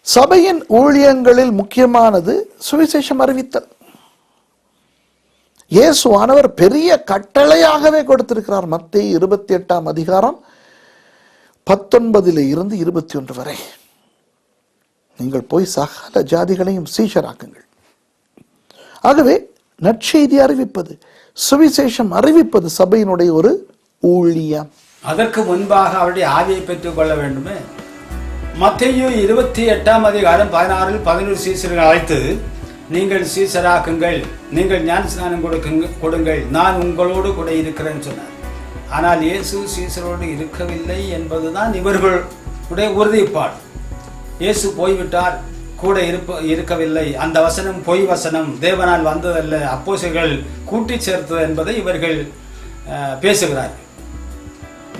சபையின் ஊழியங்களில் முக்கியமானது சுவிசேஷம் அறிவித்தல். இயேசுவானவர் பெரிய கட்டளையாகவே கொடுத்திருக்கிறார். மத்தேயு 28ஆம் அதிகாரம் 19 இருந்து 21 வரை. நீங்கள் போய் சகல ஜாதிகளையும் சீஷராக்குங்கள். ஆகவே நற்செய்தி அறிவிப்பது, சுவிசேஷம் அறிவிப்பது சபையினுடைய ஒரு ஊழியம். அதற்கு முன்பாக அவருடைய ஆவியை பெற்றுக் கொள்ள வேண்டுமே. மத்தேயு 28ஆம் அதிகாரம் 16-11 சீசர்கள் அழைத்து, நீங்கள் சீசராக்குங்கள், நீங்கள் ஞானஸ்நானம் கொடுங்கள், நான் உங்களோடு கூட இருக்கிறேன்னு சொன்னார். ஆனால் இயேசு சீசரோடு இருக்கவில்லை என்பதுதான் இவர்களுடைய உறுதிப்பாடு. இயேசு போய்விட்டார், கூட இருக்கவில்லை. அந்த வசனம் பொய் வசனம், தேவனால் வந்ததல்ல, அப்போஸ்தலர்கள் கூட்டி சேர்த்தது என்பதை இவர்கள் பேசுகிறார்கள்.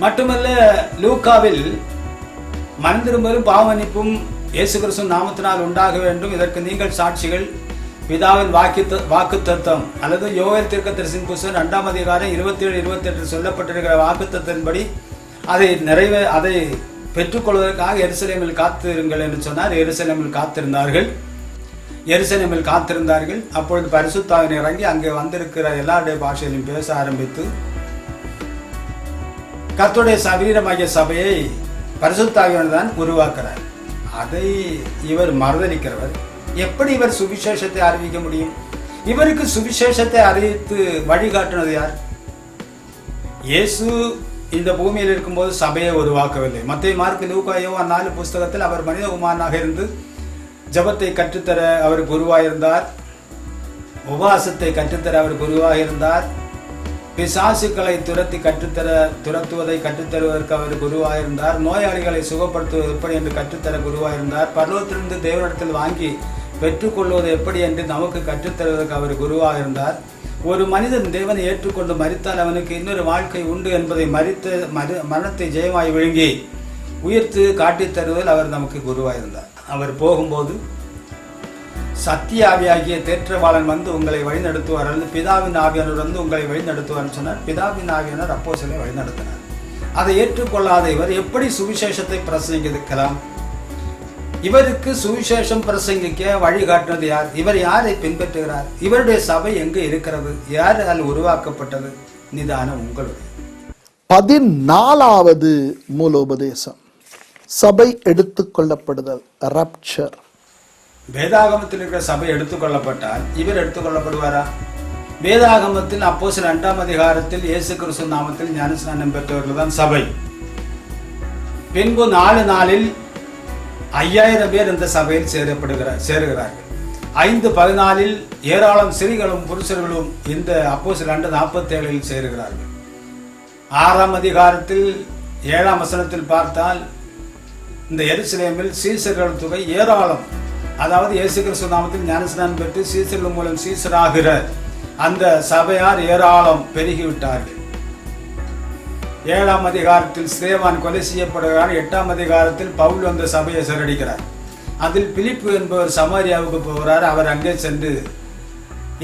மட்டுமல்ல, லூக்காவில் மனந்திரும்பலும் பாவமன்னிப்பும் இயேசு கிறிஸ்து நாமத்தினால் உண்டாக வேண்டும், இதற்கு நீங்கள் சாட்சிகள், பிதாவின் வாக்குத்தத்தம் அல்லது யோவேல் தீர்க்கதரிசியின் புத்தகம் 2ஆம் அதிகாரம் 27-28 சொல்லப்பட்டிருக்கிற வாக்குத்தத்தின்படி அதை பெற்றுக்கொள்வதற்காக எருசலேமில் காத்திருங்கள் என்று சொன்னார். எருசலேமில் காத்திருந்தார்கள். எருசலேமில் காத்திருந்தார்கள். அப்பொழுது பரிசுத்த ஆவியானவர் இறங்கி அங்கே வந்திருக்கிற எல்லாருடைய பாஷையிலும் பேச ஆரம்பித்து கர்த்தருடைய சரீரமாகிய சபையை பரிசுத்த ஆவியானவர் தான் உருவாக்குறார். அதை இவர் மறுதலிக்கிறவர். எப்படி இவர் சுவிசேஷத்தை அறிவிக்க முடியும்? இவருக்கு சுவிசேஷத்தை அறிவித்து வழிகாட்டினது யார்? இயேசு இந்த பூமியில் இருக்கும்போது சபையை உருவாக்கவில்லை. மத்தேயு, மார்க்கு, லூக்கா, யோவான் 4 புஸ்தகத்தில் அவர் மனித குமாரனாக இருந்து ஜெபத்தை கற்றுத்தர அவர் குருவாயிருந்தார். உபவாசத்தை கற்றுத்தர அவர் குருவாயிருந்தார். பிசாசுக்களை துரத்துவதை கற்றுத்தருவதற்கு அவர் குருவாயிருந்தார். நோயாளிகளை சுகப்படுத்துவது எப்படி என்று கற்றுத்தர குருவாயிருந்தார். பரலோகத்திலிருந்து தேவனிடத்தில் வாங்கி பெற்றுக்கொள்வது எப்படி என்று நமக்கு கற்றுத்தருவதற்கு அவர் குருவாயிருந்தார். ஒரு மனிதன் தேவனை ஏற்றுக்கொண்டு மரித்தால் அவனுக்கு இன்னொரு வாழ்க்கை உண்டு என்பதை மரணத்தை ஜெயமாய் விழுங்கி உயிர்த்து காட்டித் தருவதில் அவர் நமக்கு குருவாயிருந்தார். அவர் போகும்போது சத்திய ஆவியாகிய தேற்றவாளன் வந்து உங்களை வழிநடத்துவார், அல்லது பிதாவின் ஆவியானவர் வந்து உங்களை வழிநடத்துவார்னு சொன்னார். பிதாவின் ஆவியானவர் அப்போஸ்தலரை வழிநடத்தினார். அதை ஏற்றுக்கொள்ளாத இவர் எப்படி சுவிசேஷத்தை பிரசங்கிக்கலாம்? இவருக்கு சுவிசேஷம் பிரசங்கிக்க வழிகாட்டினது யார்? இவர் யாரை பின்பற்றுகிறார்? இவருடைய சபை எங்கு இருக்கிறது? யாரால் உருவாக்கப்பட்டது? நிதானம் உங்களுடைய. 14வது மூலோபதேசம், சபை எடுத்துக்கொள்ளப்படுதல், ரப்சர். வேதாகமத்தில் இருக்கிற சபை எடுத்துக்கொள்ளப்பட்டால் இவர் எடுத்துக்கொள்ளப்படுவாரா? வேதாகமத்தில் அப்போஸ்தலர் 2ஆம் அதிகாரத்தில் இயேசு கிறிஸ்து நாமத்தில் ஞானஸ்நானம் பெற்றவர்கள் தான் சபை. பின்பு 4 நாளில் 5000 பேர் இந்த சபையில் சேருகிறார்கள். 5:14 ஏராளம் ஸ்திரீகளும் புருஷர்களும் இந்த அப்போஸ்தலர் 2:47 சேருகிறார்கள். 6ஆம் அதிகாரத்தில் 7ஆம் வசனத்தில் பார்த்தால் இந்த எருசலேமில் சீசர்கள் தொகை ஏராளம். அதாவது இயேசு கிறிஸ்து நாமத்தில் ஞானஸ்நானம் பெற்று சீசர்கள் மூலம் சீசராகிற அந்த சபையார் ஏராளம் பெருகிவிட்டார்கள். 7ஆம் அதிகாரத்தில் ஸ்தேவான் கொலை செய்யப்படுகிறார். 8ஆம் அதிகாரத்தில் பவுல் அந்த சபையை சிறடிக்கிறார். அதில் பிலிப்பு என்பவர் சமாரியாவுக்கு போகிறார். அவர் அங்கே சென்று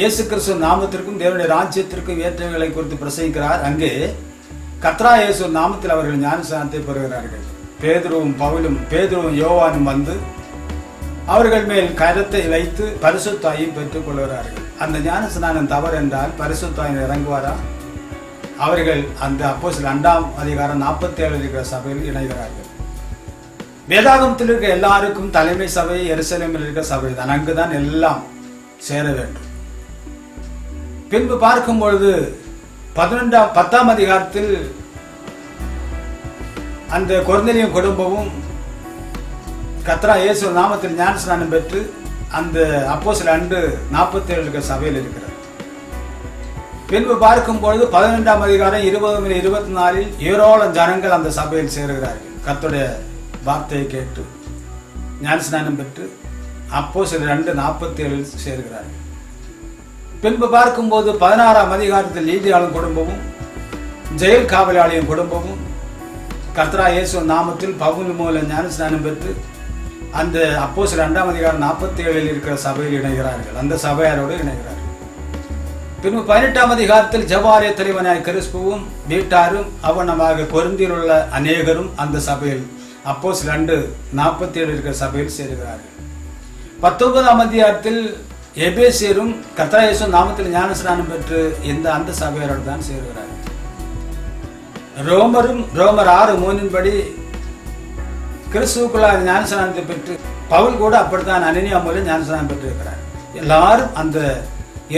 இயேசு கிறிஸ்து நாமத்திற்கும் தேவனுடைய ராஜ்யத்திற்கும் ஏற்றங்களை குறித்து பிரசங்கிக்கிறார். அங்கே கர்த்தராகிய இயேசு நாமத்தில் அவர்கள் ஞானஸ்நானத்தை பெறுகிறார்கள். பேதுருவும் யோவானும் வந்து அவர்கள் மேல் கரத்தை வைத்து பரிசுத்தாயும் பெற்றுக் கொள்கிறார்கள். அந்த ஞானஸ்நானம் தவறு என்றால் பரிசுத்தாயின் இறங்குவாரா? அவர்கள் அந்த அப்போஸ்தலர் 2ஆம் அதிகாரம் 47 இருக்கிற சபையில் இணைகிறார்கள். வேதாகமத்தில் இருக்க எல்லாருக்கும் தலைமை சபை எருசலேமில் இருக்கிற சபை தான். அங்குதான் எல்லாம் சேர வேண்டும். பின்பு பார்க்கும் பொழுது 10ஆம் அதிகாரத்தில் அந்த கொர்நேலியும் குடும்பமும் கர்த்தராகிய இயேசு நாமத்தில் ஞானஸ்நானம் பெற்று அந்த அப்போஸ்தலர் 2:47 இருக்கிற சபையில் இருக்கிறார். பின்பு பார்க்கும் பொழுது 11ஆம் அதிகாரம் 20-24 ஏராளம் ஜனங்கள் அந்த சபையில் சேருகிறார்கள். கர்த்தருடைய வார்த்தையை கேட்டு ஞானஸ்நானம் பெற்று அப்போஸ்தலர் 2:47 சேருகிறார்கள். பின்பு பார்க்கும்போது 16ஆம் அதிகாரத்தில் லீதியாளும் குடும்பமும் ஜெயில் காவலாளியும் குடும்பமும் கர்த்தராகிய இயேசு நாமத்தில் பவுல் மூலம் ஞானஸ்நானம் பெற்று அந்த அப்போஸ்தலர் 2ஆம் அதிகாரம் 47 இருக்கிற சபையில் இணைகிறார்கள். அந்த சபையாரோடு இணைகிறார்கள். பின்பு 18ஆம் அதிகாரத்தில் ஜெபாலய தலைவனாய் கிறிஸ்புவும் வீட்டாரும் அவனமாக கொரிந்தியில் உள்ள அநேகரும் அந்த சபையில் அப்போஸ்தலர் 2:47 இருக்கிற சபையில் சேருகிறார்கள். 19ஆம் அதிகாரத்தில் எபேசியரும் கர்த்தராகிய இயேசு நாமத்தில் ஞானஸ்நானம் பெற்று அந்த சபையாரோடு தான் சேருகிறார்கள். ரோமர் 6:3 படி கிறிஸ்துவுக்குள்ளாக ஞானஸ்நானத்தை பெற்று பவுல் கூட அப்படித்தான் அனனியா மூலம் ஞானஸ்நானம் பெற்றிருக்கிறார். எல்லாரும் அந்த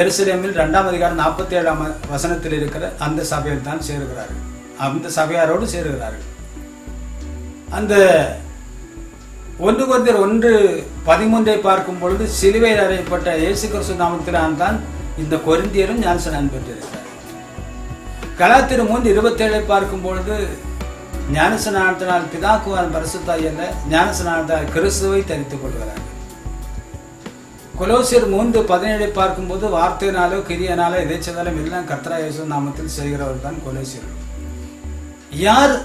எருசலேமில் 2ஆம் அதிகாரம் 47ஆம் வசனத்தில் இருக்கிற அந்த சபையில் தான் சேருகிறார்கள். அந்த சபையாரோடு சேருகிறார்கள். அந்த 1 கொரிந்தியர் 1:13 பார்க்கும் பொழுது சிலுவையில் அறையப்பட்ட இயேசு கிறிஸ்து நாமத்தினால் தான் இந்த கொரிந்தியரும் ஞானஸ்நானம் பெற்றிருக்கிறார். கலாத்தியர் 3:27 பார்க்கும் பொழுது ஞானஸ்நானத்தினால் பிதாக்குமாரன் பரிசுத்தாய் அல்ல, ஞானஸ்நானத்தால் கிறிஸ்துவை தரித்துக் கொள்கிறார்கள். கொலோசியர் 3:17 பார்க்கும்போது வார்த்தையினாலோ கிரியனாலோ எதை செய்தாலும் எல்லாம் கர்த்தராகிய இயேசு நாமத்தில் செய்கிறவர் தான் கொலோசியர். யார்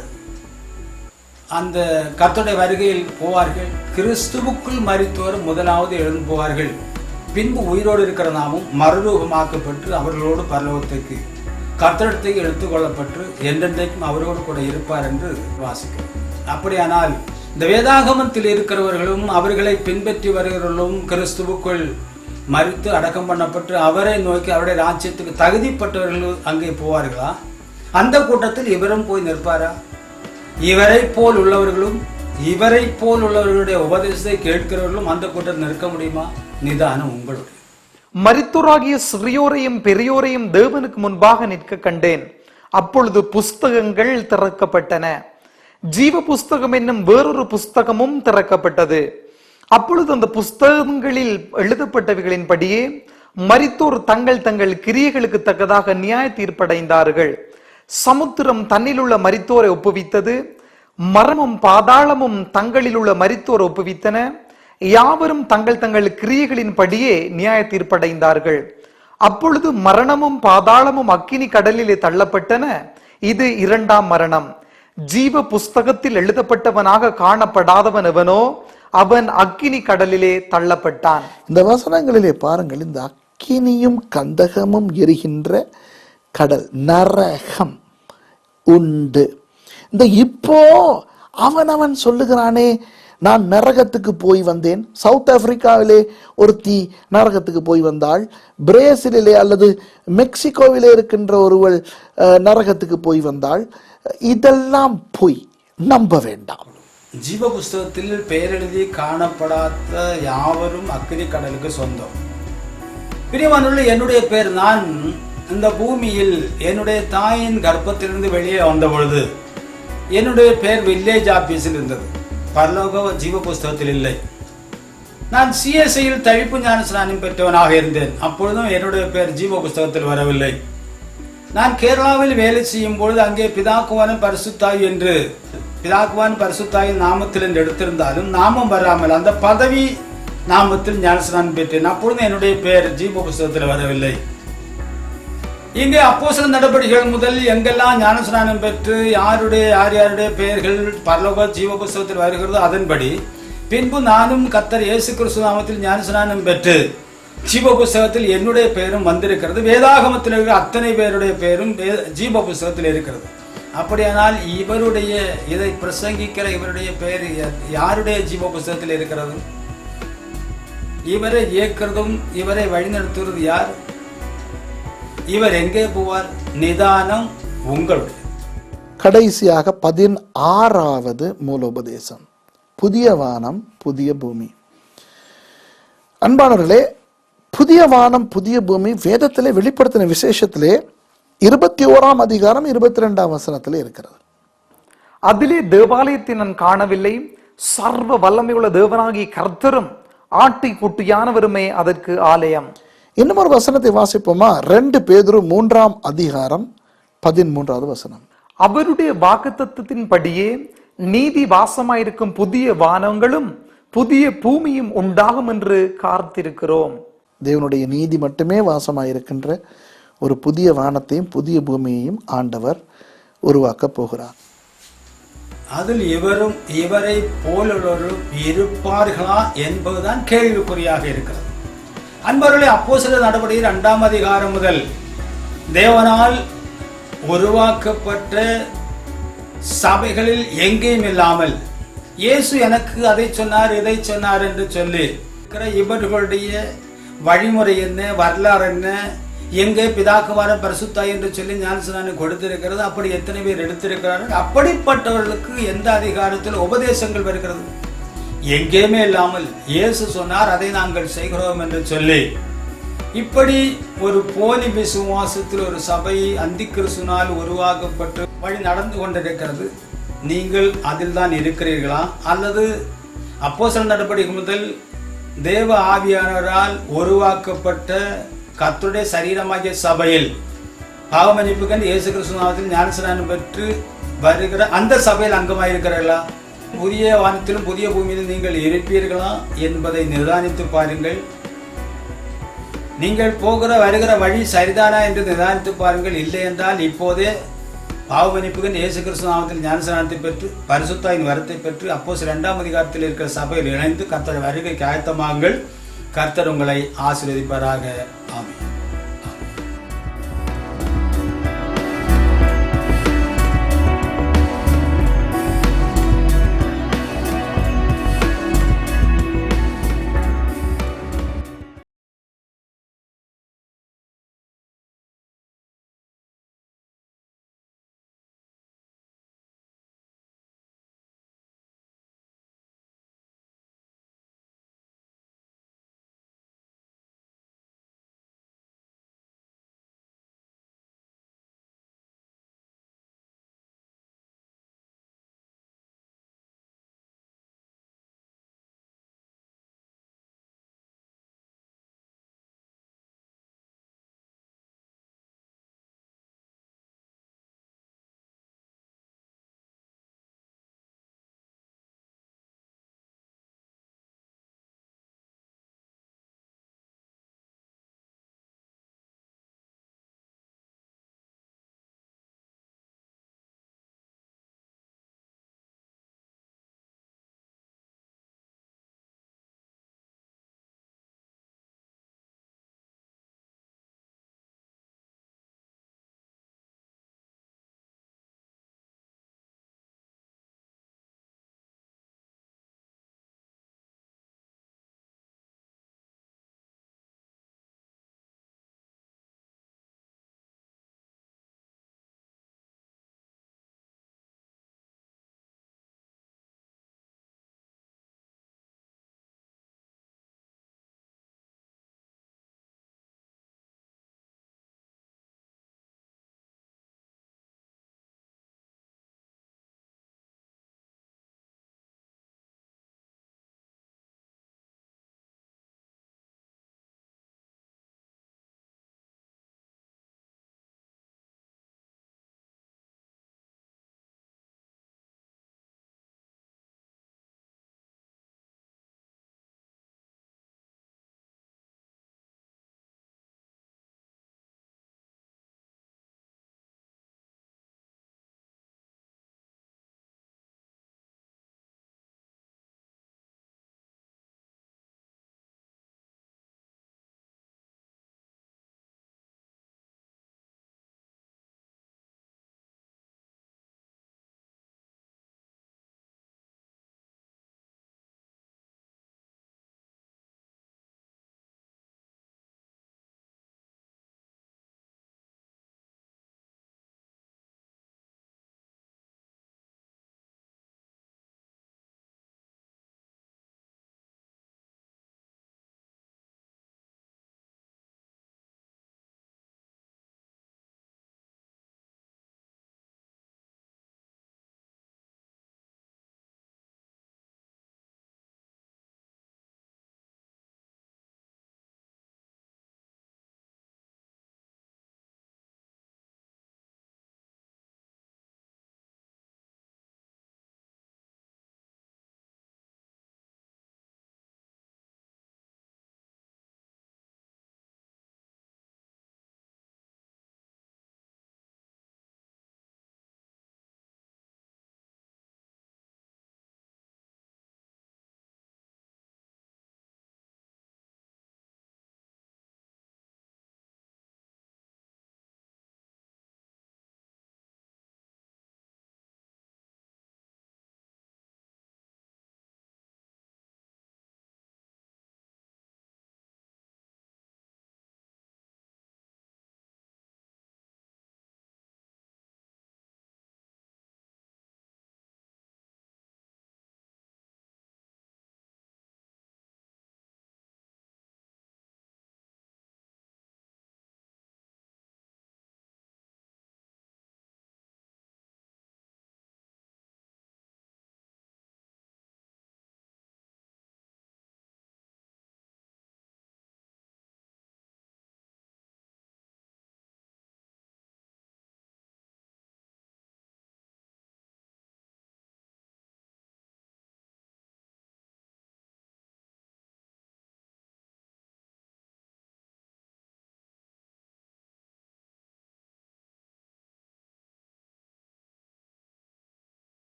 அந்த கர்த்தருடைய வருகையில் போவார்கள்? கிறிஸ்துவுக்குள் மரித்தோர் முதலாவது எழும்புவார்கள். பின்பு உயிரோடு இருக்கிற நாமும் மறுரூபமாக்கப்பட்டு அவர்களோடு பரலோகத்துக்கு கர்த்தரிடத்துக்கு எடுத்துக்கொள்ளப்பட்டு என்றென்றைக்கும் அவரோடு கூட இருப்பார் என்று வாசிக்கிறோம். அப்படியானால் இந்த வேதாகமத்தில் இருக்கிறவர்களும் அவர்களை பின்பற்றி வருகிறவர்களும் கிறிஸ்துவுக்குள் மரித்து அடக்கம் பண்ணப்பட்டு அவரை நோக்கி அவருடைய ராஜ்யத்துக்கு தகுதிப்பட்டவர்கள் அங்கே போவார்களா? அந்த கூட்டத்தில் இவரும் போய் நிற்பாரா? இவரை போல் உள்ளவர்களுடைய உபதேசத்தை கேட்கிறவர்களும் அந்த கூட்டத்தில் நிற்க முடியுமா? நிதானம் உங்களுடைய. மரித்தோராகிய சிறியோரையும் பெரியோரையும் தேவனுக்கு முன்பாக நிற்க கண்டேன். அப்பொழுது புஸ்தகங்கள் திறக்கப்பட்டன. ஜீவ புஸ்தகம் என்னும் வேறொரு புஸ்தகமும் திறக்கப்பட்டது. அப்பொழுது அந்த புஸ்தகங்களில் எழுதப்பட்டவைகளின்படியே மரித்தோர் தங்கள் தங்கள் கிரியைகளுக்கு தக்கதாக நியாய தீர்ப்படைந்தார்கள். சமுத்திரம் தன்னில் உள்ள மரித்தோரை ஒப்புவித்தது. மரணமும் பாதாளமும் தங்களில் உள்ள மரித்தோர் ஒப்புவித்தன. யாவரும் தங்கள் தங்கள் கிரியைகளின் படியே நியாய தீர்ப்படைந்தார்கள். அப்பொழுது மரணமும் பாதாளமும் அக்கினி கடலிலே தள்ளப்பட்டன. இது இரண்டாம் மரணம். ஜீவ புஸ்தகத்தில் எழுதப்பட்டவனாக காணப்படாதவன் எவனோ அவன் அக்கினி கடலிலே தள்ளப்பட்டான். இந்த வசனங்களிலே பாருங்கள், இந்த அக்கினியும் கந்தகமும் எரிகின்ற கடல் நரகம் உண்டு. இந்த இப்போ அவன் சொல்லுகிறானே, நான் நரகத்துக்கு போய் வந்தேன். சவுத் ஆப்பிரிக்காவிலே ஒருத்தி நரகத்துக்கு போய் வந்தாள். பிரேசிலிலே அல்லது மெக்சிகோவிலே இருக்கின்ற ஒருவள் நரகத்துக்கு போய் வந்தாள். இதெல்லாம் பொய், நம்ப வேண்டாம். ஜீவ புஸ்தகத்தில் பெயரெழுதி காணப்படாத யாவரும் அக்கினி கடலுக்கு சொந்தம். பிரியமானுள்ள, என்னுடைய பேர், நான் இந்த பூமியில் என்னுடைய தாயின் கர்ப்பத்திலிருந்து வெளியே வந்த பொழுது என்னுடைய பேர் வில்லேஜ் ஆபீஸில் இருந்தது. பரலோக ஜீவ புஸ்தகத்தில் இல்லை. நான் சிஎஸ்ஐயில் தழிப்பு ஞானஸ்நானம் பெற்றவனாக இருந்தேன். அப்பொழுதும் என்னுடைய பேர் ஜீவ புஸ்தகத்தில் வரவில்லை. நான் கேரளாவில் வேலை செய்யும் பொழுது அங்கே பிதாக்குவான் பரிசுத்தாய் என்று பிதாக்குவான் பரிசுத்தாயின் நாமத்தில் என்று எடுத்திருந்தாலும் நாமம் வராமல் அந்த பதவி நாமத்தில் ஞானஸ்நானம் பெற்றேன். அப்பொழுது என்னுடைய பெயர் ஜீவ புஸ்தகத்தில் வரவில்லை. இங்கே அப்போஸ்தலர் நடபடிகள் முதல் எங்கெல்லாம் ஞானஸ்நானம் பெற்று யாருடைய பெயர்கள் பரலோக ஜீவ புஸ்தகத்தில் வருகிறதோ அதன்படி பின்பு நானும் கர்த்தர் இயேசு கிறிஸ்து நாமத்தில் ஞானஸ்நானம் பெற்று ஜீவ புஸ்தகத்தில் என்னுடைய பெயரும் வந்திருக்கிறது. வேதாகமத்தில் இருக்கிற அத்தனை பேருடைய பெயரும் ஜீவ புஸ்தகத்தில் இருக்கிறது. அப்படியானால் இதை பிரசங்கிக்கிற இவருடைய பெயர் யாருடைய ஜீவ புஸ்தகத்தில் இருக்கிறது? இவரை இயக்கிறதும் இவரை வழிநடத்துவது யார்? இவர் எங்கே போவார்? நிதானம் உங்களுடைய. கடைசியாக 16வது மூலோபதேசம், புதிய வானம் புதிய பூமி. அன்பானவர்களே, புதிய வானம் புதிய பூமி வேதத்திலே வெளிப்படுத்தின விசேஷத்திலே 21ஆம் அதிகாரம் 22ஆம் வசனத்திலே இருக்கிறது. அதிலே தேவாலயத்தை நான் காணவில்லை, சர்வ வல்லமையுள்ள தேவனாகிய கர்த்தரும் ஆட்டி குட்டியானவருமே அதற்கு ஆலயம். இன்னும் ஒரு வசனத்தை வாசிப்போமா? 2 பேதுரு 3ஆம் அதிகாரம் 13வது வசனம். அவருடைய வாக்குத்தத்தத்தின் படியே நீதி வாசமாயிருக்கும் புதிய வானங்களும் புதிய பூமியும் உண்டாகும் என்று காத்திருக்கிறோம். தேவனுடைய நீதி மட்டுமே வாசமாயிருக்கின்ற ஒரு புதிய வானத்தையும் புதிய பூமியையும் ஆண்டவர் உருவாக்க போகிறார். அதில் இவரை போலுள்ளவர்களும் இருப்பார்களா என்பதுதான் கேள்விக்குறியாக இருக்கிறது. அன்பர்களே, அப்போஸ்தலர் நடபடிகள் 2ஆம் அதிகாரம் முதல் தேவனால் உருவாக்கப்பட்ட சபைகளில் எங்கேயும் இல்லாமல் இயேசு எனக்கு அதை சொன்னார் இதை சொன்னார் என்று சொல்லி இவர்களுடைய வழிமுறை என்ன, வரலாறு என்ன, எங்கே பிதாக்குவார பரிசுத்தாய் என்று சொல்லி ஞானஸ்நானம் கொடுத்திருக்கிறது, அப்படி எத்தனை பேர் எடுத்திருக்கிறார்கள்? அப்படிப்பட்டவர்களுக்கு எந்த அதிகாரத்தில் உபதேசங்கள் வருகிறது? எங்கேயுமே இல்லாமல் இயேசு சொன்னார் அதை நாங்கள் செய்கிறோம் என்று சொல்லி இப்படி ஒரு போலி விசுவாசத்தில் ஒரு சபை அந்தி கிறிஸ்துவினால் உருவாக்கப்பட்டு வழி நடந்து கொண்டிருக்கிறது. நீங்கள் அதில் தான் இருக்கிறீர்களா? அல்லது அப்போஸ்தலர் நடபடிகள் முதல் தேவ ஆவியானவரால் உருவாக்கப்பட்ட கர்த்தருடைய சரீரமாகிய சபையில் பாவமன்னிப்புக்கு இயேசு கிறிஸ்து நாமத்தில் ஞானஸ்நானம் பெற்று வருகிற அந்த சபையில் அங்கமாயிருக்கிறீர்களா? புதிய வானத்திலும் புதிய பூமியிலும் நீங்கள் இருப்பீர்களா என்பதை நிதானித்து பாருங்கள். நீங்கள் வருகிற வழி சரிதானா என்று நிதானித்து பாருங்கள். இல்லை என்றால் இப்போதே பாவமன்னிப்புக்கு இயேசு கிறிஸ்து நாமத்தில் ஞானஸ்நானத்தை பெற்று பரிசுத்தாயின் வரத்தை பெற்று அப்போஸ்தலர் 2ஆம் அதிகாரத்தில் இருக்கிற சபையில் இணைந்து கர்த்தர் வருகைக்கு ஆயத்தமாகுங்கள். கர்த்தர் உங்களை ஆசீர்வதிப்பாராக. ஆமென்.